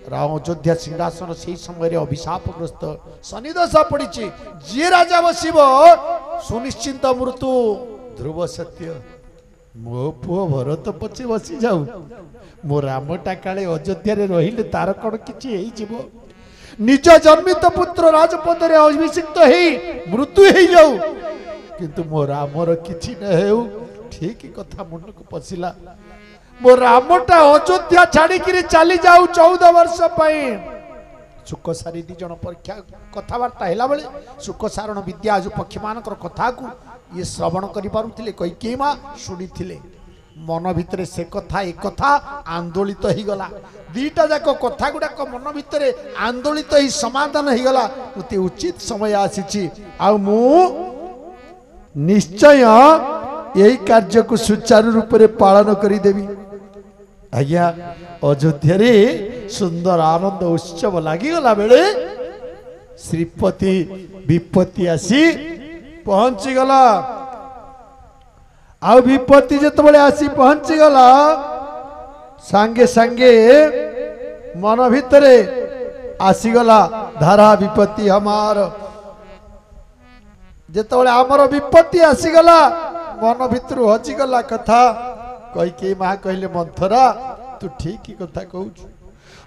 राम अयोध्या सिंहासन से समय अभिशापग्रस्त शनिदशा पड़ी जी राजा बसब सुनिश्चिंत मृत्यु ध्रुव सत्य मो पुओ भरत पछे बसी जाऊ मो रामटा काले अयोध्या रहिले तार कौन कि निज जन्मित पुत्र राजपद अभिषिक्त हो मृत्यु हो जाऊ किंतु मो रामर किछि न हेउ ठीक कथा मन को पशिला मो रामटा अयोध्या छाड़ी चली जाऊ 14 वर्ष सुख सारी दी जन परीक्षा कथबार्ता है बेले सुख सारण विद्या जो पक्षी मान कथा को ये श्रवण कर पारुथिले कैकेयी माँ शुणी मन भितर से कथा एक कथा आंदोलित हो गला दीटा जाक कथा गुड़ाक मन भितर आंदोलित ही समाधान हो गला मते उचित समय आसी निश्चय यही कार्य को सुचारू रूप से पालन करदेवी आज्ञा अयोध्या रे सुंदर आनंद उत्सव लगिगला बेले श्रीपति विपत्ति आसी पहुंची गला आ विपत्ति जिते आसी पहुंची गला सांगे सांगे मन भितर आसीगला धारा विपत्ति हमार जिते आमर विपत्ति आसीगला मन भितर हजिगला कथा कैकेयी माँ कहले मंथरा तू ठीक ही कथा कहू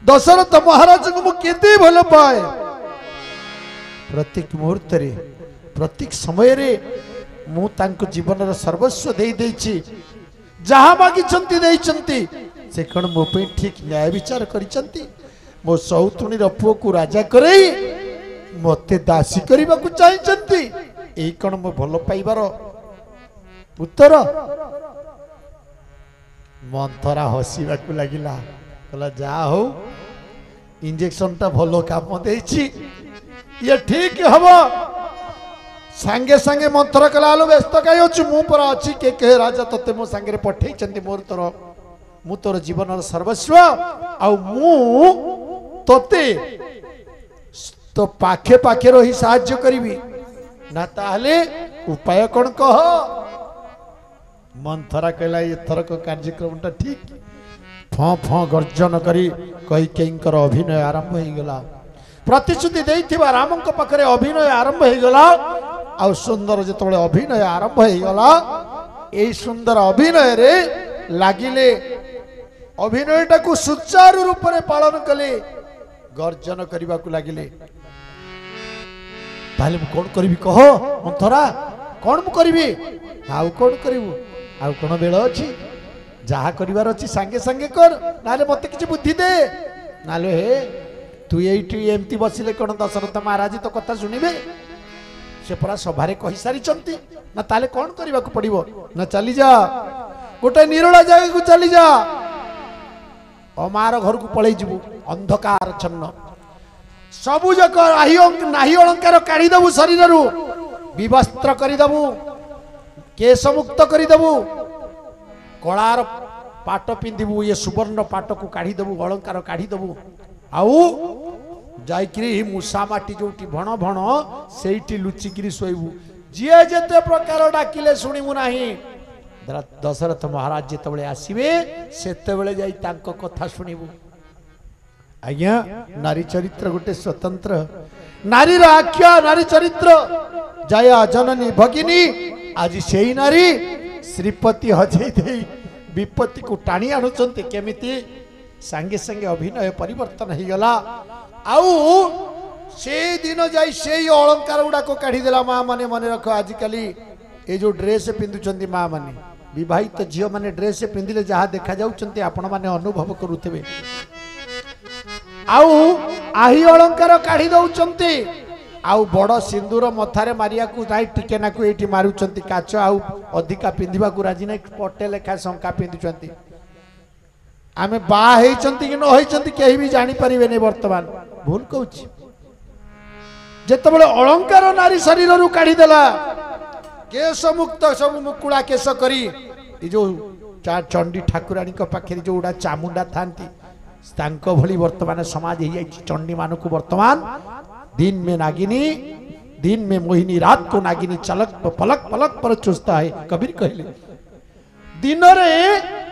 दशरथ महाराज को केते भल पाए प्रत्येक मुहूर्त रे प्रत्येक समय रे मु तांको जीवन सर्वस्व दे देछि जहा मागिछंती देइछंती से कण मो पे ठीक न्याय विचार करिछंती मो सौतुणी पुओ को राजा करई मते दासी करबा को चाहिछंती एई कण मो भल पाइबार उत्तर मंथरा हसीबा को लागिला कहला जा हो इंजेक्शन टा भलो काम देछि ये ठीक हबो सांगे सांगे मंथरा कहला आलो व्यस्त काई अछि मु पर अछि के राजा तते मो सांगे रे पठेइ चंती मोर तोर मु तोर जीवन सर्वस्व आ मु तते तो पाखे पाखे रही साहाय्य करिवि ना ताहले उपाय कोन कह मंथरा कहला एथरक कार्यक्रमटा ठीक फँ फँ गर्जन करी कैकेयींकर अभिनय आरंभ हो गला प्रतिश्रुति देइथिबा रामंक पाखरे अभिनय आरंभ हो गला आ सुंदर जिते अभिनय आरंभ हो गला एई सुंदर अभिनय रे लागिले अभिनयटा को सुचारू रूप से पालन कले गर्जन करने को लगिले ताले कौन करी कह मंथरा कौन मु करी आउ कौन करू आउ कौन बेल अच्छी जहा कर सांगे सांगे कर ना मत कि बुद्धि दे ना हे तु ये एमती बसिले कौन दशरथ महाराज तो कथा शुणवे से परा सभारे कही सारी ना ताले कौन करने को पड़ो ना चली जा गोटे निरोला जगह को चली जा अमार घर को पलि जीवु अंधकार छन्न सबुजक नाही अलंकार काढ़ीदेबू शरीर विवस्त्र करदेबू केश मुक्त करदेबू कलार पाट पिंधिबू ये सुवर्ण पाट को काढ़ी देबू अलंकार काढ़ी देबू आउ जाइकरी मूषा माटी जोटी भण भण सेठी लुचिकी शोबू जी जेते प्रकार डाकिले शुणिबू नाही दशरथ महाराज जिते आसवे से जाई तांको कथा शुणिबू आज्ञा नारी चरित्र गोटे स्वतंत्र नारी आख्या नारी चरित्र जया जननी भगिनी आज से नारी श्रीपति हजई दे विपत्ति को टाणी आणुचंती केमिति सांगे सांगे अभिनय परिवर्तन हो गला आउ से दिन जाई से अलंकार गुड़ा को काढ़ी देला माँ माने मन रख आजिकली ये जो ड्रेस पिंधुचंती माँ माने विवाहित झील माने ड्रेस पिंधिले जहाँ देखा जाउचंती आपण माने अनुभव करुथिबे आउ आही अलंकार काढ़ी दउचंती आउ बड़ सिंदूर मथारे मारिया को जाई टिके नाकु एठी मारुचंती काच आउ अधिका पिंधिबा को राजी नै पटे लेखा शंका पिंधुचंती आमे बा हेचंती कि न हेचंती केही भी जानि परिबे नै वर्तमान भूल कहूची जेतबेले अलंकार नारी शरीर रु काढ़ी देला केश मुक्त सब मुकुड़ा केश करी ए जो चंडी ठाकुरानी को पाखरे जो उडा चामुंडा थांती तांको भली वर्तमान समाज ही चंडी मान को वर्तमान दिन में नागिनी दिन में मोहिनी रात को नागिनी चलक पलक पलक पर चुस्ता है कबीर कहले दिन रे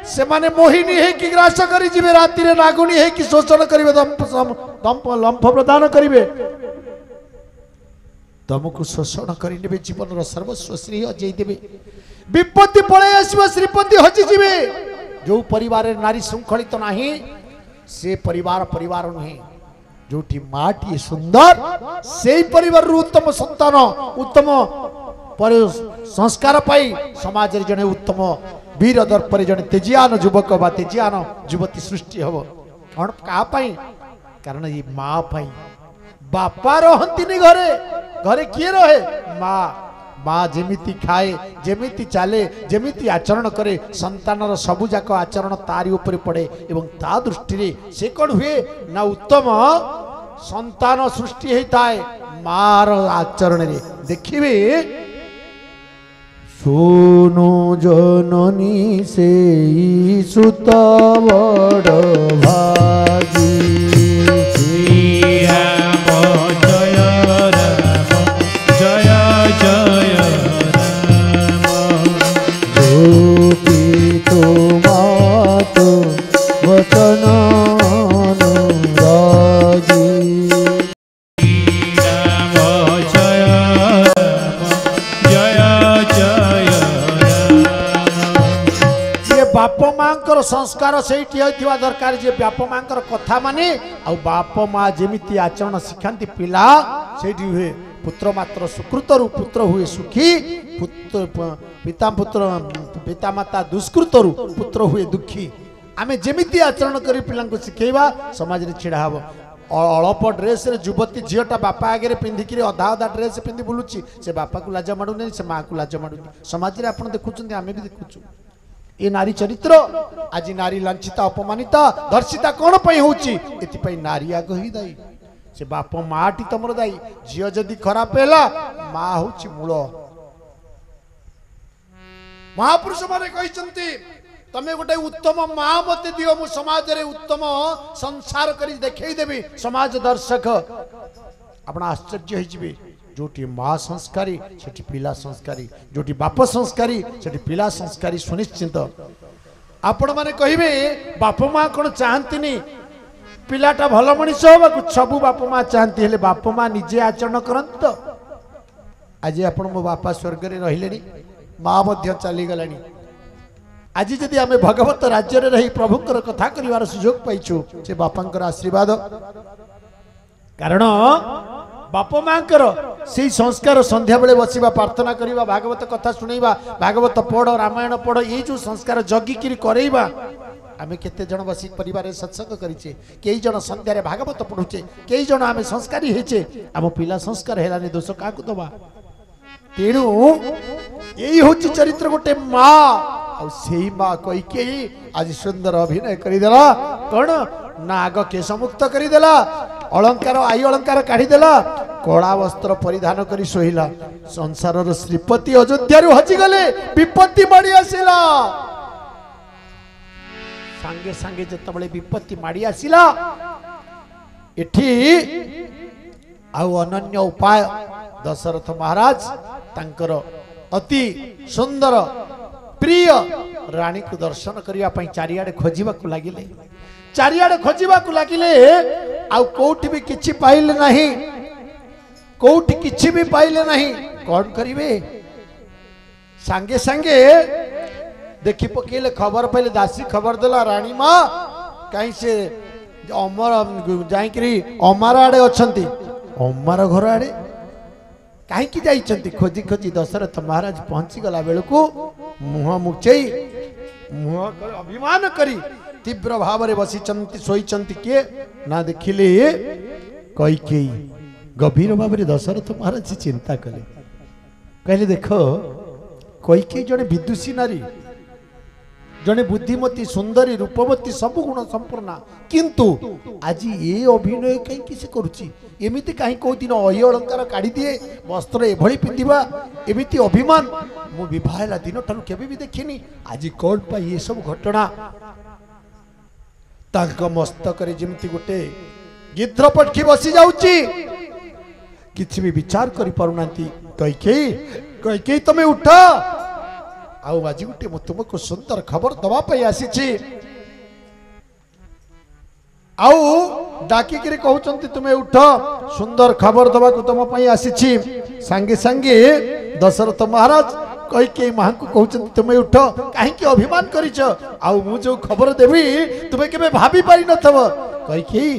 से माने मोहिनी है कि ग्रास करी जिवे राति रे नागुनी है कि शोषण करिवे दंप लंफ प्रदान करिवे तुमको शोषण करि नेबे जीवन रो सर्वस्व श्री अजय देबे विपत्ति पळे आसीबो श्रीपति हजि जिवे जो परिवार नारी शृंखलित नाही से परिवार परिवार नुहे जोठी माटी सुंदर से परिवार उत्तम संतान उत्तम संस्कार पाई समाज जने उत्तम वीर दर्पर जने तेजियान युवक बा तेजियान युवती सृष्टि हम कौन क्या कारण ये माँ पाई बापा रहती घरे घरे किए रहे माँ माँ जेमिति खाए जेमिति चाले जेमिति आचरण करे संतानर सबु जाक आचरण तारी ऊपर पड़े एवं ता दृष्टि रे से कौन हुए ना उत्तम संतान सृष्टि होता है मार आचरण रे देखिए सोनो जननी से सुत बड़ भागी बाप माँ संस्कार से दरकार जे बाप माँ कथा माने आउ बाप माँ जेमिति आचरण शिखाती पिला से हुए पुत्र मात्र सुकृत रु पुत्र हुए सुखी पुत्र पिता पुत्र पिता माता दुष्कृत रु पुत्र हुए दुखी आमे जेमिति आचरण करी पिला शिखेबा समाज रे छिड़ा हबो अल्प ड्रेस रे युवती झीटा बापा आगे पिंधिकी अधा अधा ड्रेस पिंधि बुलुची से बापा को लाज माडुनी से माँ को लाज माडुनी समाज रे आपण देखुचंती आमे भी देखुचु ये नारी चरित्र आज नारी लांछिता अपमानिता धर्षिता कौन पई होची एति पई नारी आग ही दाई से बाप माटी तमर दाई झियो जदी खराब हैला माँ होची मूल महापुरुष माने कहिसंती तमे गोटे उत्तम माँ मते दियो मु समाज रे उत्तम संसार करी देखै देबी समाज दर्शक अपना आश्चर्य होई जिवे जोटी माँ संस्कारी सेठी पिला संस्कारी जोटी बाप संस्कारी सेठी पिला संस्कारी सुनिश्चित आपण माने कहिबे बाप माँ कोन चाहंतिनी पिलाटा भल मनीष होबाकू सबु बाप माँ चाहती हेले बाप माँ निजे आचरण करंत तो आज आपण मो बापा स्वर्ग रे रहिलेनी माँ मध्य चली गलानी आज जदि आमे भगवत राज्य रे रही प्रभुकर कथा करिवार सुयोग पाइछु से बापांकर आशीर्वाद कारण बाप माँ से संस्कार संध्या बेले बसवा प्रार्थना करवा भागवत कथा शुणा भागवत पढ़ रामायण पढ़ ये जो संस्कार जगिकी करवा आमे केते जन बसी परिवार सत्संग करिचे कई जन संध्या भागवत पढ़ुचे कई जन आमे संस्कारी हेचे आम पिला संस्कार हेलानी दोष क्या दबा तेणु यही हूँ चरित्र गोटे माँ से माँ कई आज सुंदर अभिनय करदेला कौन ना आग केश मुक्त करदेला अलंकार आई अलंकार काढ़ीदेला कला वस्त्र परिधान करी शोला संसार श्रीपति अयोध्या हजिगले विपत्ति बढ़ी आसला सांगे सांगे जतबले विपत्ति माड़ी आसिला एठी आउ अनन्य उपाय दशरथ महाराज तांकर अति सुंदर प्रिय रानी को दर्शन करने चारिआडे खोजिबा को लागिले चारिआडे खोजिबा को लागिले आउ कोठी भी किछि पाइले नहीं कोठी किछि भी पाइले नहीं कौन करिवे सांगे सांगे देखि पकेले खबर पाइले दासी खबर देला रानी माँ कहीं से अमर जाइकरी अमार आड़े अछंती अमार घर आड़े कहीं जाइछंती खोजी खोजी दशरथ महाराज पहुंची गला बेलू मुह मुचई मुह अभिमान करी तीव्र भाव में बसी शोचंती किए ना देखिले कैकेयी गभीर भाव में दशरथ महाराज चिंता कले कहले देख कैकेयी जड़े विदुषी नारी जड़े बुद्धिमती सुंदरी रूपवती सब गुण संपूर्ण किंतु आज ये अभिनय कहीं से करुच्ची एमती कहीं कौ दिन अहि अलंकार काढ़ी दिए वस्त्र एभली पिंधा एमती अभिमान मु विवाह दिन ठार केबे भी देखिनी आज कौन पर ये सब घटना तांको मस्तक जमती गोटे गिद्ध पटकी बसी जाउची किछि भी विचार करि पारुनांती कैकेयी कैकेयी तमे उठ आउ आज गोटे मु तुमको सुंदर खबर दवा पे आसी आउ डाकिक कहते तुम्हें उठ सुंदर खबर दवा को तुम आसी सांगे सांगे दशरथ महाराज कैकेयी माँ को कहते तुम्हें उठ कहीं अभिमान करिछ आउ मु जो खबर देवी तुम्हें केबे भाभी पारि नथब कैकेयी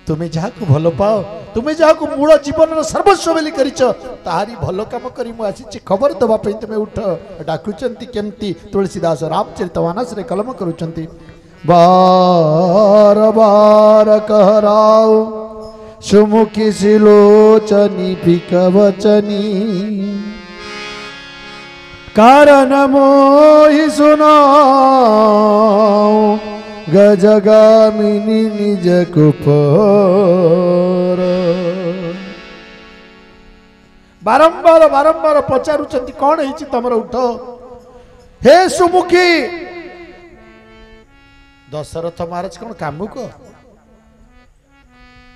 तुम्हें जहाँ को भल पाओ तुम्हें जहाँ को मूल जीवन सर्वस्व बेली करिछ ताहारी भल काम करी मु आसी खबर दवा पे तुम्हें उठ डाकुचंती केमती तुलसीदास रामचरितमानस रे कलम करुचंती बार बार कहराओ सुमुखी सिलोचनी पिकवचनी कारण मोहि सुनाओ गजगामिनी निज कुपर बारंबार बारंबार पचारुचंती कौन है तमर उठ हे सुमुखी दशरथ महाराज कौन काम को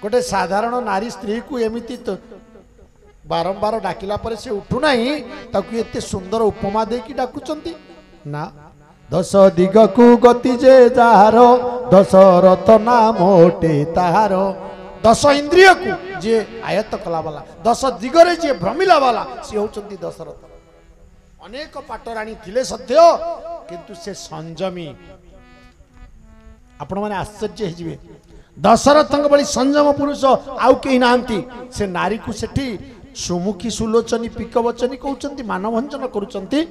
गोटे साधारण नारी स्त्री को एमती तो बारंबार डाकिला पर से उठू नहीं ताकू एते सुंदर उपमा देकी डाकुचंती ना दश दिग को गति जे जार दशरथ नाम ओटे ताहार दश इंद्रिय को जे आयत्त कला वाला दश दिगरे जे भ्रमिला वाला सी होचंती दशरथ अनेक पाटराणी थिले सत्य किंतु से संयमी आपण माने आश्चर्य हेजिवे दशरथ भली संयम पुरुष आउ कहीं नांती से नारी को सेठी सुमुखी सुलोचनी पिकवचनी कहउचंती मानभंजन करूचंती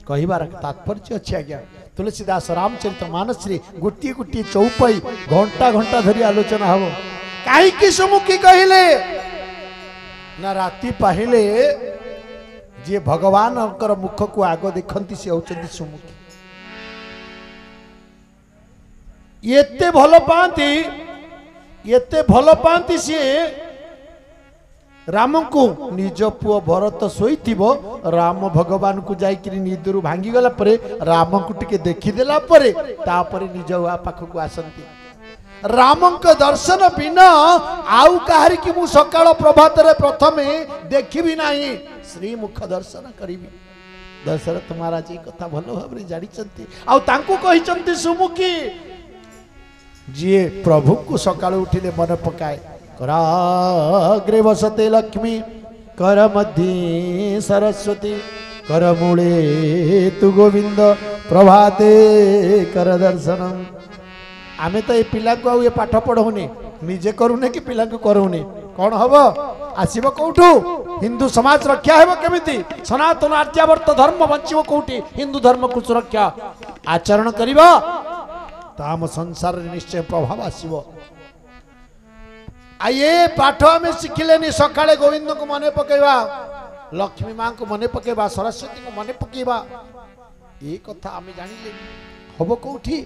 कहिबार तात्पर्य अच्छी आज्ञा तुलसीदास रामचरितमानस रे गोटी गोटी चौपाई घंटा घंटा धरी आलोचना हबो काहे की सुमुखी कहिले ना राती पाहिले जे भगवान मुख को आग देखंती से होचंती सुमुखी एते भल पाती सी राम को निज पुओ भरत शोईथिबो राम भगवान को जाइकरी निदुरु भांगी गला परे राम को टिके देखिदेला परे तापरे निज हुआ पाख को आसंती राम को दर्शन बिना आउ कहारी की मु सकाळ प्रभात रे प्रथमे देखिबी नाही श्री मुख दर्शन करिबी दशरथ महाराज ये कथा भल भाव जानी आउ तांको कहिचंती सुमुखी जी प्रभु को सकाळ उठिले मन पकाए कराग्रे वसते लक्ष्मी कर मध्य सरस्वती कर मूले तु गोविंद प्रभाते कर दर्शनम आमे तो ये पिला को ये पाठ पढ़ौने निजे करूने कि पिला को करूने कौन हम आसब कौटू हिंदू समाज रक्षा है केमिति सनातन आर्यावर्त धर्म बंचव कौटी हिंदू धर्म को सुरक्षा आचरण करिबा ताम संसार निश्चय प्रभाव आसब आ ये पाठ आम शिखिले सकाळे गोविंद को मन पकेबा लक्ष्मी माँ को मन पकेबा सरस्वती को मन पकेबा ये कथा आम जानिले हम कौटी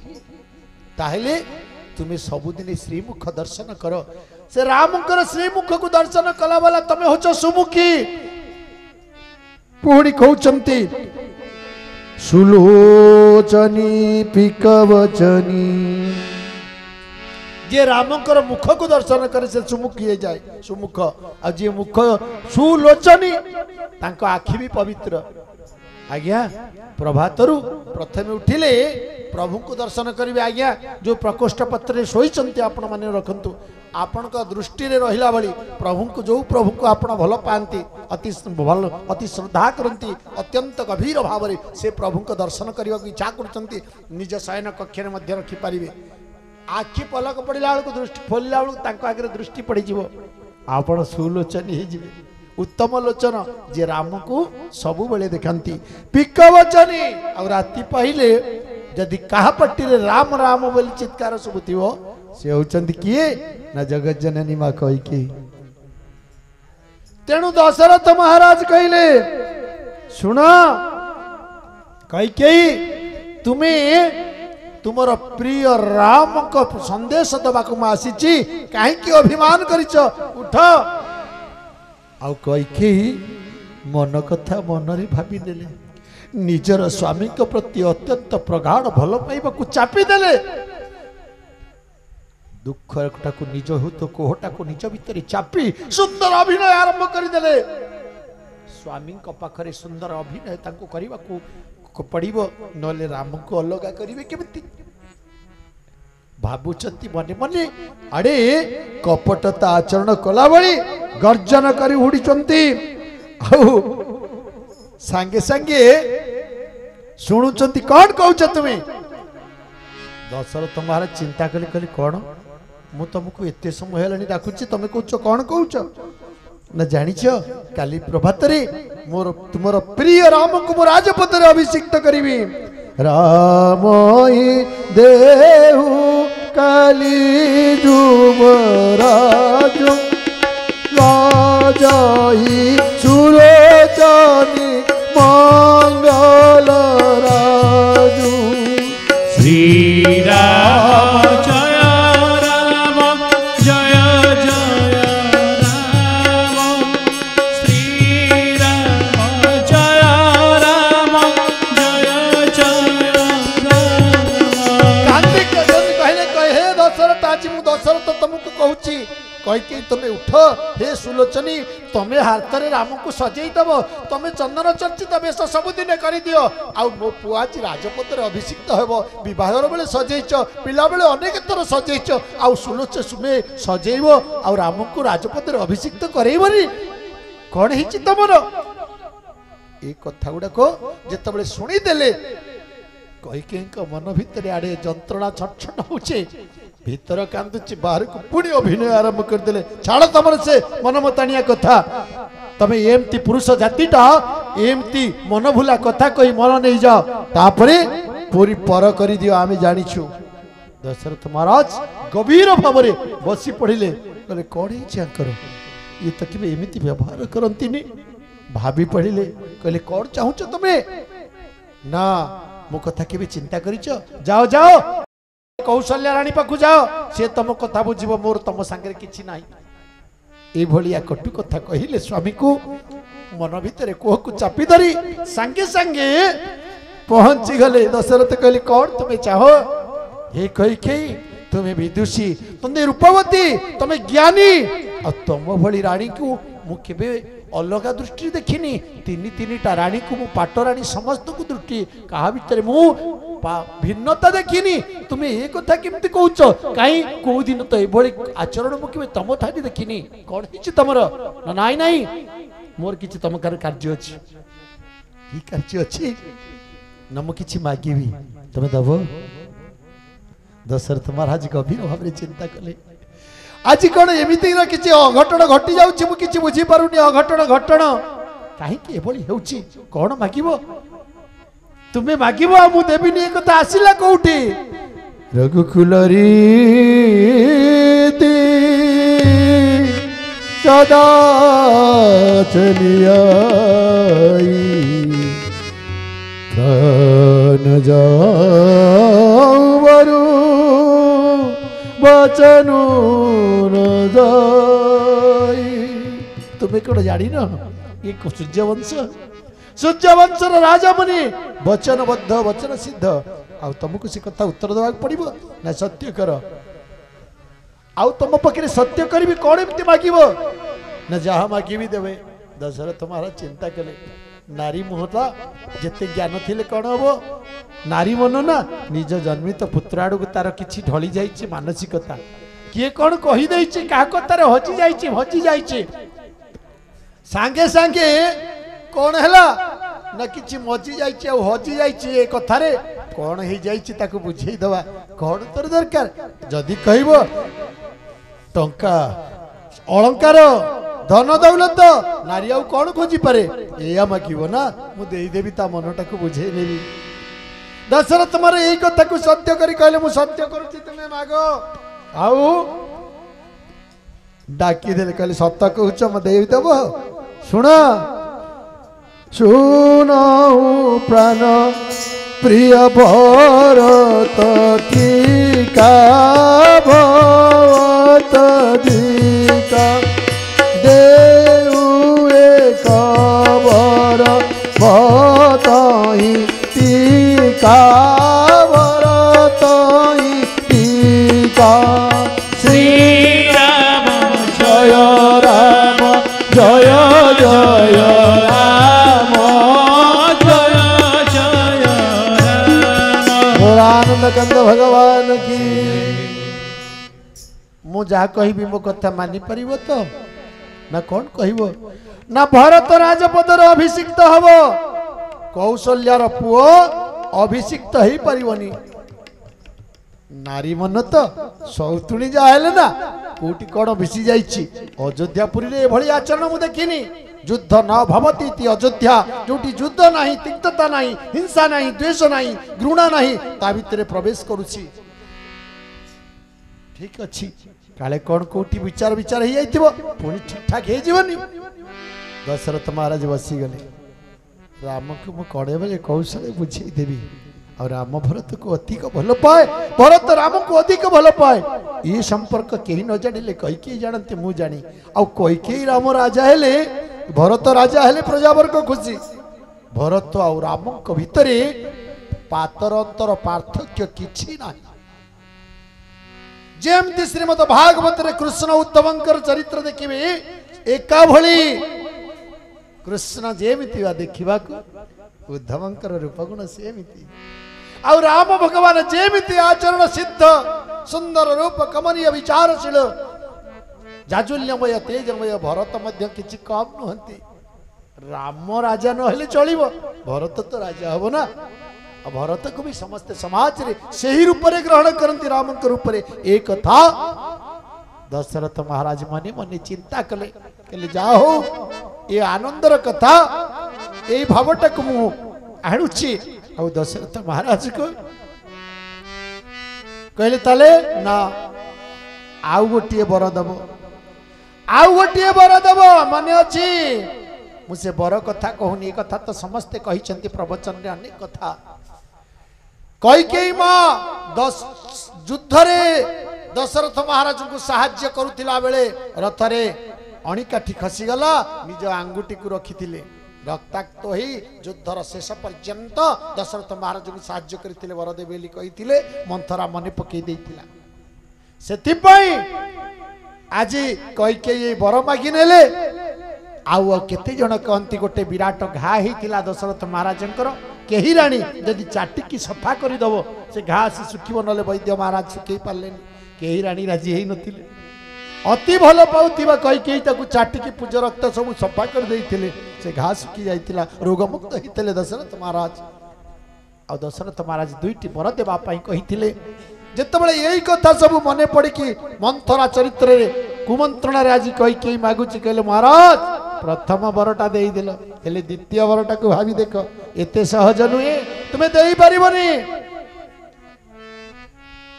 ताहले तुम्हें सबुदिन श्रीमुख दर्शन कर से रामकर श्रीमुख को दर्शन कला वाला तमें होच सुमुखी पुणी कहउचंती सुलोचनी पिकवचनी जे रामकर मुख को दर्शन करे से सुमुखी जाए सुमुख आ जे मुख सुलोचनी तांको आखि भी पवित्र आज्ञा प्रभातरु प्रथम उठिले प्रभु को दर्शन करिवे आज्ञा जो प्रकोष्ठ पत्र शोइचंती आपण माने रखंतु आपण का दृष्टि रे रहिला बळी प्रभु को जो प्रभु को आपण भल पांती अति श्रद्धा करंती अत्यंत गभीर भाव रे से प्रभु को दर्शन करबा को इच्छा करचंती निज शयन कक्ष रे मध्य रखि पारिबे आखि पलक पड़िला बेलू दृष्टि खोलला बेलू तांको आगे दृष्टि पड़ जीवो आपण सुलोचनी हे जीवे उत्तम लोचन जे राम को सबु बेले देखंती पिकवचनी और राति पहिले जदि कहा पट्टी रे राम राम बोली चित्कार सुबुथिवो से होचंती किए ना जगत जननी मा कहि की तेणु दशरथ महाराज कहले सुन कहि तुम्हें तुमर प्रिय राम को संदेश दबा को आसी कहीं अभिमान करिच उठ आउ कहि मन कथा मन रे भाबी देले निजर स्वामी को प्रति अत्यंत प्रगाढ़ भल पाइबा को चापी देले दुखटा को निज हुत कोहटा को निज भीतर चापी सुंदर अभिनय आरंभ कर देले स्वामी को पाखरे सुंदर अभिनय तांको करबा को पड़िबो नले राम को अलगा करिवे केमिति भाबुचंती मने मने अड़े कपटता आचरण कला बड़ी गर्जन करी उड़ीचंती आउ सांगे सांगे शुणुचंती कौन कहउछ तुमे दशरथ महाराज चिंता कले कले कौन मु तुमको एते समय हेलानी डाकुची तमे कहउछ कौन कहउछ न जानिछ काली प्रभात रे मोर तुमर प्रिय राम को मो राजपद रे अभिषिक्त करिवि रामई देहु काली जुमराज राजाई सुलोचनी मंगल राजू श्री राम जय राम जय जय राम श्री राम जय राम जय जय राम कहले कहे दशरथ आज मु दशरथ तुमको कहूची कहि तुम उठ हे सुलोचनी तमे हाथ रे राम को सजई दब तमे चंदन चर्चित बेश सबुदिन कर दियो आ मो पुआ आज राजपद रे अभिषिक्त हेबो विवाहर बेले सजईच पिला बेले अनेक थर सजईच आ सुलोच सुमे सजईबो आ राम को राजपद रे अभिषिक्त करैबनी कोन हिची तमरो ए कथा गुडा को जेते बेले सुनी देले कहि मन भितर आड़े जंत्रणा छटछट होचे भीतर कांदुची बाहर को पुणी अभिनय आरंभ कर देले छाड़ तमर से मन मतानिया कथा तमे एमती पुरुष जातिटा एमती मन भुला कथा कही मन नहीं जाओ तापरे पूरी पर करी दियो आमे जानिछु दशरथ महाराज गभीर भाव रे बसी पड़िले कहले कोन इच्छा करो ये तो किबे एमिति व्यवहार करंतिनी भाभी पड़िले कहले कोन चाहुछ तमे ना मो कथा केबे चिंता करिछ जाओ जाओ कौशल्या रानी पाखु जाओ से तुम कथा बुझिबो मोर तुम संगे किछि नाही ए भलिया कटु कथा कहिले स्वामी को मन भितर कोह को चापी धरी संगे संगे पहुंची गले दशरथ कहले कौन तुम्हें चाहो हे कहि तुम्हें विदुषी तुमे रूपवती तुमे ज्ञानी और तुम भली रानी को मु केबे अलगा दृष्टि देखिनी तीन तीनटा रानी को मु पाट रानी समस्त को दृष्टि कहा भितर मु भिन्नता देखिनी तुम्हें ये कथा केमती कहउछ काई को दिन तो एभली आचरण मु केबे तम ठाडी देखिनी कोन हिची तमर ना नाई नाई मोर किछि तमकार कार्य अछि की कार्य अछि न मु किछि मागीबी तमे दबो दशरथ महाराज गभीर भाव चिंता कले आज कौन एमती किसी अघटन घटी जाऊँ मुझे बुझी पारुनी अघटन घटन कहीं होउची कौन मागिबो तुम्हें मागिबो मु देबिनी एक कथा आसिला कोउठी रघुकुल रीति सदा चलियाई प्राण जावरु बचनु न जाई तुम्हें कौन जानी न ये सूर्यवंश सूर्यवंशर राजा मुनि वचनबद्ध वचन सिद्ध आउ तुमको से कथा उत्तर देवाक पड़िबो ना सत्य कर आउ तुम पाखे सत्य करी कौन एमती मागिब ना जहाँ मागिबी देवे। दशरथ महाराज चिंता कले नारी मुहता जिते ज्ञान थिले कौन हम नारी मन ना निज जन्मित पुत्र आड़ को तार कि ढली जाइए मानसिकता किए कौन कहीदे क्या कतार हजि जाइए सांगे सांगे कौन है ना कि मजि जाइए हजि जाइए कथार कौन हो जाइए बुझेदवा कौन तोर दरकार जदि कह टंका अलंकार धन दौलत नारी आउ कौन खोजी पारे या मागिब ना मुदेदेवी ता मनटा को बुझे नेबी। दशरथ मार यही कथा को सत्य करी कहले मु सत्य करूची तुमे मागो आउ डाकी देले कहले सत्य कहूच म देवी देव सुन सुनऊ प्राण प्रिय भरत की का भवत दीका देउए कबर भतहि टीका भरतहि टीका श्री राम जय राम जय जय राम जय जय राम। आनंद कंद भगवान की मु जहा कहि मो कथा मानि परिबो तो ना कौन कहबो ना भरत राजपदर अभिषिक्त हब कौशल्यार पुओ अभिषिक्त ही परिबनी नारी मन तो सौतुणी जाहेले ना कोटी कौन भिसी जाइछि अयोध्यापुरी रे एभली आचरण मु देखिनी युद्ध न भवती इति अयोध्या जोटी युद्ध नाही तिक्तता नाही हिंसा नाही द्वेष नाही घृणा नाही ता भितरे प्रवेश करूछि ठीक अच्छी काले कौन कोटी विचार विचार ही जाइथिबो पुणी ठीक ठाक हे जीवनी। दशरथ महाराज बसी गले राम को मु कड़े बजे कौशल बुझे देवी और राम भरत को अधिक भल पाए भरत राम को अधिक भल पाए ये संपर्क कहीं न जानिले कैकेयी जानते मु जानी आ कैकेयी राम राजा हेले भरत राजा हेले प्रजावर्ग खुशी भरत आ राम को भितरे पातर अंतर पार्थक्य किछि नाही जेमती श्रीमद भागवत रे कृष्ण उद्धवंकर चरित्र देखिबे एका भली कृष्ण जेमिति देखा उद्धवंकर रूप गुण सेमिति आ राम भगवान जेमिति आचरण सिद्ध सुंदर रूप कमनीय विचारशील जाजुल्यमय तेजमय भरत मध्य किछि कम नुहंती राम राजा न हेले चलिबो भरत तो राजा हबो ना भरत को भी समस्त समाज रे सही रूप रे ग्रहण करती राम के रूप रे एक था दशरथ महाराज मने मने चिंता कले कहले जाओ ये आनंदर कथा ए भावटा को मु आणुची आ दशरथ महाराज को कहले ताले ना आउ गोटिए बर दबो आउ गोटिए बर दबो मने अछि मु से बर कथा कहूनी ए कथा तो समस्ते कहिसंती प्रवचन रे अनेक कथा कैकेयी मां युद्ध रे दशरथ महाराज को साहाय्य करुथिला बेले रथ रे अणिकाठी खसी गला निज आंगुठी को रखिथिले रक्ताक्त होई युद्धर शेष पर्यंत दशरथ महाराज को साहाय्य करथिले वरदे बेली कहिथिले मंथरा मने पकई देथिला सेति पई आज कैकेयी बर मागी नेले आउ केते जण कहंती गोटे विराट घा हेतिला दशरथ महाराजंकर केही राणी जदि चाटिकी सफा कर दबो से घास सुखिब नले वैद्य महाराज सुखई पारलेनी केही राणी राजी हेई नथिले अति भल पाउथिबा कैकेयी ताकू चाटिकी पूज रक्त सब सफा कर देइथिले से घास सुखी जाइथिला रोगमुक्त हितले दशरथ महाराज आ दशरथ महाराज दुईटी वर देबा पई कहिथिले जेतेबेले एई कथा सब मने पड़ी कि मंथरा चरित्र रे कुमंत्रणा रे आज कैकेयी मागुची कहले महाराज प्रथम बरटा देई दिलो हेले द्वितीय बरटा को भाभी देखो एते सहज नुहे तुमे देई परिबनी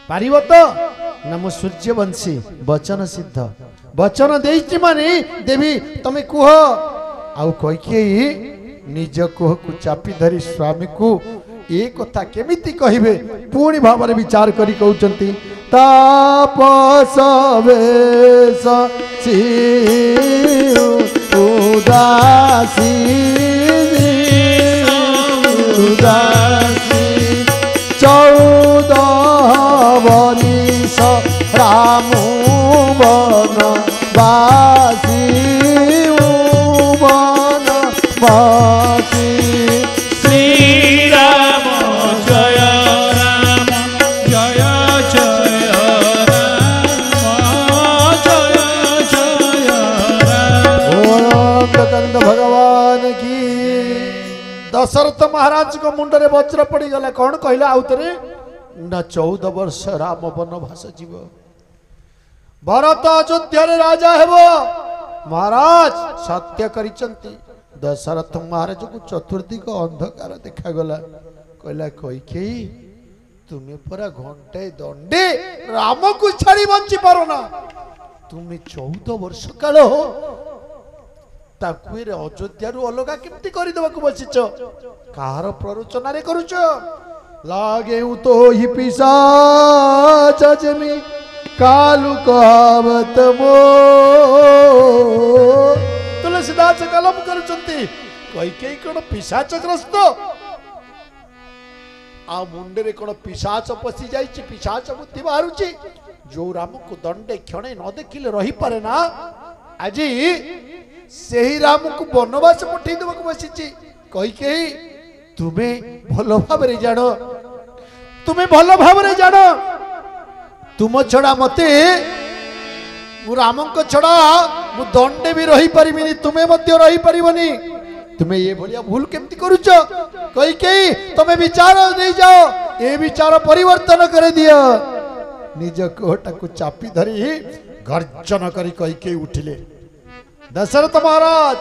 पारिबो तो नमो सूर्यवंशी वचन सिद्ध वचन देइछि माने देवी तमे कुह आउ कैकेयी निज कोह को चापी धरी स्वामी को ए कथा केमिति कहिबे पूर्ण भाव रे विचार करी कहउचंती तापस वेश सी उदासी उदासी 14 बरिस राम वन बासी वन बासी श्री राम जय राम जय जय राम जय जय राम। ओम कंद भगवान की। दशरथ महाराज को मुंडरे वज्र पड़गला कौन कहला आउतरे ना 14 वर्ष राम वनवास जीव भरत अयोध्या राजा हेब महाराज सत्य करिसंती। दशरथ महाराज को चतुर्दिक अंधकार देखागला कहला कैकेयी तुम्हें पूरा घंटे दंडे राम को छाड़ी बंची पारो ना तुम्हें 14 वर्ष काल हो अयोध्या अलगा केमती करदेवाक बसिच कार प्ररोचन करुच लागे तो ही पिशाच जमी कालु कहावत मो तुलसीदास कलम करुचंती कैकेयी कौन पिशाचग्रस्त आ मुंडे कौन पिशाच पशि जाइए पिशाच बुद्धि बाहरुची जो राम को दंडे क्षणे न देखिले रही पारे ना आज से ही राम को वनवास पठे देवाक बसी कैकेयी तुम्हें भल भाव जान तुम्हें भल भाव जान तुम छड़ा मते मु राम को छड़ा मु दंडे भी रही पारिबिनी तुम्हें मध्य रही पारिबनी तुम्हें ये भलिया भूल केमती करूच कैकेयी तुम्हें विचार नहीं जाओ ये विचार परिवर्तन कर दियो निज कोटा को चापी धरी गर्जन करी कैकेयी उठिले दशरथ महाराज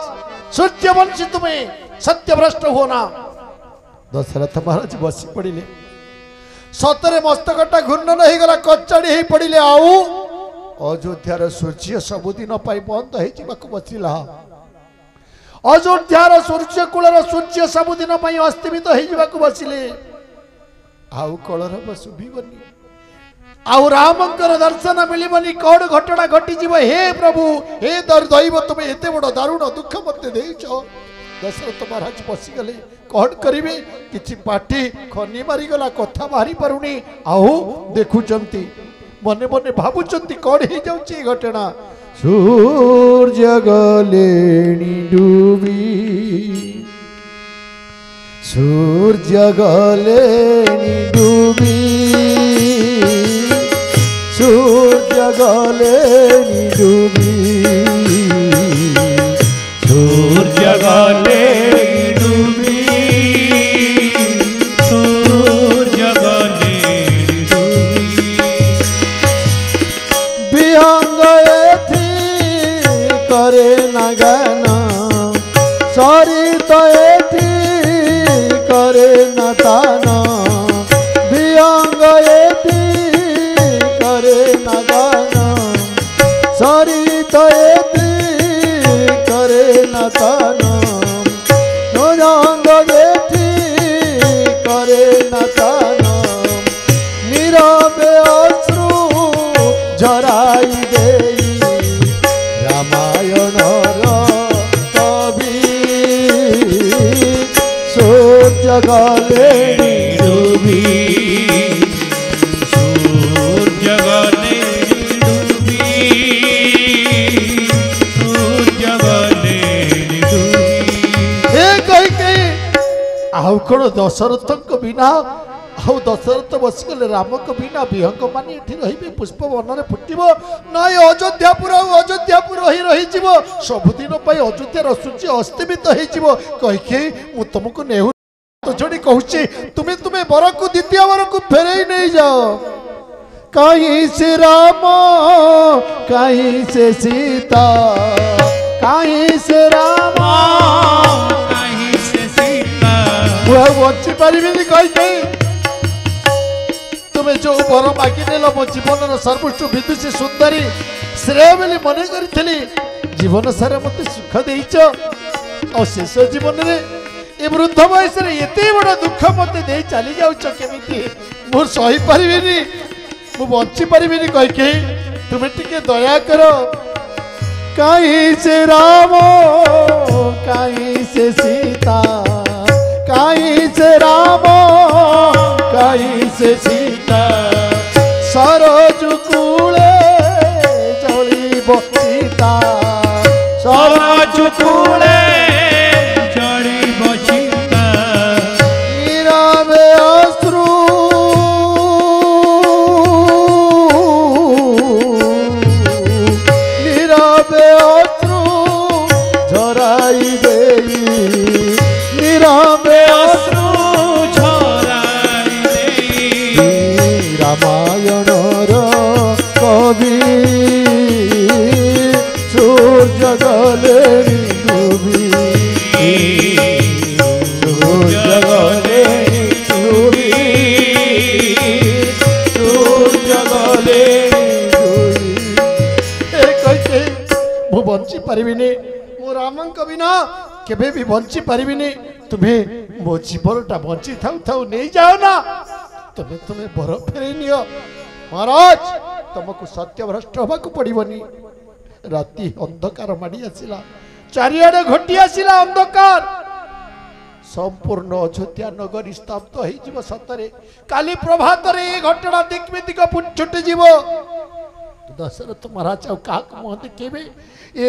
सूर्यवंशी तुम्हें सत्यभ्रष्ट हो ना। दशरथ महाराज बसी पड़े सतरे मस्तकटा घूर्णन हो गला कचाड़ी हो पड़े आउ अयोध्यार सूर्य सबुदिन बंद हो बसला अयोध्यार सूर्य कूलर सूर्य सबुदिन अस्तिमित हो बसिले आउ कलरव शुभिबनी आउ रामंकर दर्शन मिलबनी कौन घटना घटी जीव हे प्रभु हे दैव तुम्हें एत बड़ दारुण दुख मत देच। दशरथ महाराज बसीगले कौन करेंगे कि पार्टी खनी मारीगला कथा बाहरी पारुनी आउ देखुंती मने मने भावुंट कौन हो जाऊँगी घटना सूर्य गले डूबी सूर्य गले डूबी सूर्य गले डूबी सूर्य गले डूबी सूर्य गले डूबी विहंग एथी करे न गान सरित एथी करे न तान विहंग एथी करे न गान सरित एथी करे न तान नजंग एथी करे न तान नीरवे अश्रु झराई देई रामायण कवि सूर्य गले डूबी सूर्य गले डूबी सूर्य गले डूबी। आउ कौन दशरथ बिना आउ दशरथ बसीगले राम को बिना विहंग मानी रही पुष्प वन में फुटब ना अयोध्यापुर अयोध्यापुर ही रही सबुदिन अयोध्यार सूर्य अस्तिमित हो कैकेयी मु तुमको नेहु जोड़ी कहूँ तुम्हें तुम्हें वर को द्वितीय वर को फेरे नहीं जाओ कहीं से राम कहीं से सीता कहीं से राम कहीं से सीता बची पारि कैकेयी तुम्हें जो वर मागी नेल मो जीवन सर्वोच्च विदुषी सुंदरी श्रेय बोली मन करी जीवन सारा मत सुख देच और शेष जीवन में ये वृद्ध बयस एत बड़ दुख मत दे चली जामी मु सही पारि मु बची पारि कैकेयी तुम्हें टिके दया कर कहीं से राम कहीं से सीता कहीं से से राम कहीं से सीता सरोज कूले जलिब सीता सरोज कूले जलिब सीता नीरवे अश्रु नीरवे अश्रु झराई देई नीरवे अश्रु झराई देई रामायणर कवि सूर्य गले डूबी सूर्य गले डूबी सूर्य गले डूबी कहते मु बंची पारिबिनी मो रामंक बिना केबे भी बंची पारिबिनी तुम्हें मो जीवनटा बंची थाउ थाउ नहीं जाओ ना तुम्हें तुम्हें बर फेरे नियो महाराज तुमको सत्य भ्रष्ट होबाकू पड़िबनी राति अंधकार माड़ी आसिला चारिआडे घटी आसिला अंधकार संपूर्ण अयोध्या नगरी स्तब्ध हो जीव सतरे काली प्रभात रे घटना दिक दिक छुटी जीव दशरथ महाराज क्या मुह देखेबे ये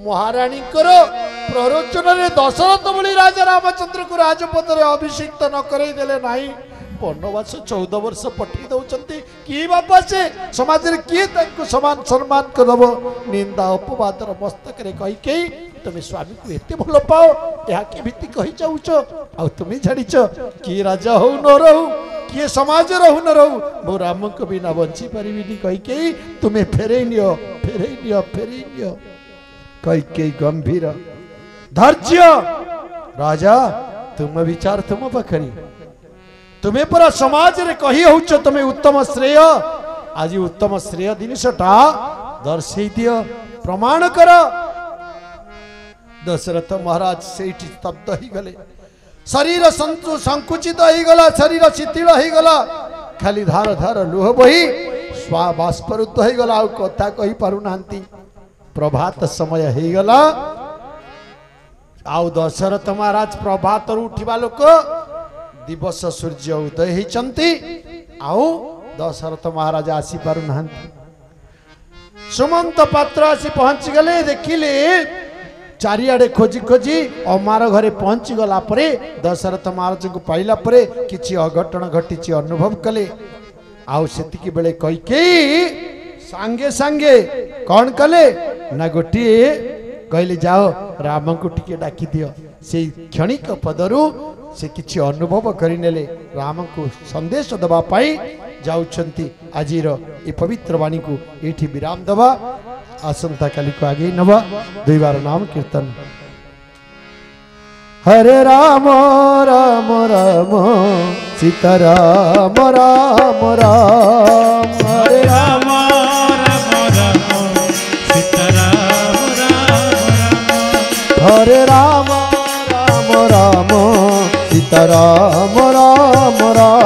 महाराणी प्ररोचन रे दशरथ बड़ी राजा रामचंद्र को राजपद अभिषिक्त न करे देले नाही वनवास 14 वर्ष पठे दौरान कि बापा से समाज रे किए तांको समान सम्मान को दब निंदा अपवादर मस्तक रे कहि के तुम स्वामी को एते भल पाओ या के भित्ति कहि जाउछ आ तुम छाड़ीछ कि राजा हो न रहू किए समाज रहू न रहू मो राम को बिना बंची परिबिनी कहि के तुम्हें फेरे नियो फेरे नियो फेरे नियो कहि के गंभीर धैर्य राजा तुम विचार तुम पखरी तुम्हें पूरा समाज रे कही होउछ तुम्हें उत्तम श्रेय आज उत्तम श्रेय जिनसटा दर्शई दियो प्रमाण कर दशरथ महाराज सेठी स्तब्ध ही गले शरीर संकुचित ही गला शरीर शिथिल ही गला खाली धार धार लुह बही स्वा बाष्परुद्ध ही गला आ कथा कहि पारु नांती प्रभात समय ही गला आउ दशरथ महाराज प्रभात रु उठिबा लोक दिवस सूर्य उदय होती आउ दशरथ महाराज आसी पारु नाहंती सुमंत पात्र आसी पहुंची गले देखिले चारिआडे खोजी खोजी अमार घरे पहुंची गला परे दशरथ महाराज को पाइला परे किछि अघटन घटी अनुभव कले आउ सेतिकी बेले कइकेई सांगे सांगे कौन कले ना गोटे कहले जाओ राम को टिके डाकी दियो से क्षणिक पदरु से किछि अनुभव करिनेले राम को संदेश दबा पाई जाउछंती आजिर ए पवित्र वाणी को एठी विराम दबा आसंता काली को आगे नबा दुई बार नाम कीर्तन हरे राम राम राम सीता राम राम राम हरे राम राम राम सीता राम राम राम हरे राम राम राम सीता राम राम राम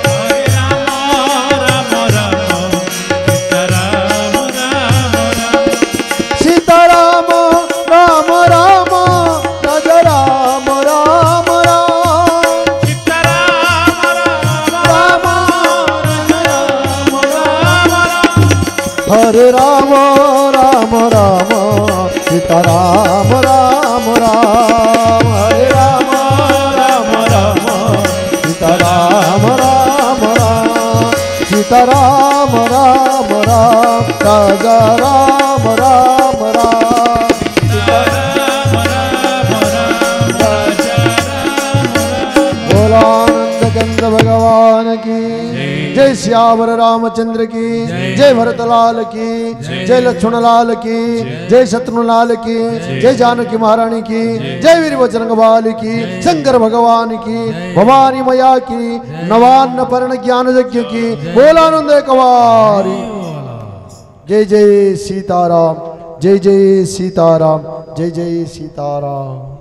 हरे राम राम राम सीता राम राम राम सीता राम राम राजा राम राम राम सीता राम राम राम राम राम हरे राम राम राम सीता राम राम राम हरे राम राम राम सीता राम राम राम सीता राम राम राम राजा राम राम राम सीता राम राम राम राजा बोलानंद गंध भगवान की जय श्यावर रामचंद्र की जय भरतलाल की जय लक्ष्मण लाल की जय शत्रुलाल की जय जानकी महारानी की जय वीर बजरंग बाली की शंकर भगवान की भवानी मैया की नवान्न पर्ण ज्ञान यज्ञ की बोलानंद कवारी जय जय सीताराम जय जय सीताराम जय जय सीताराम।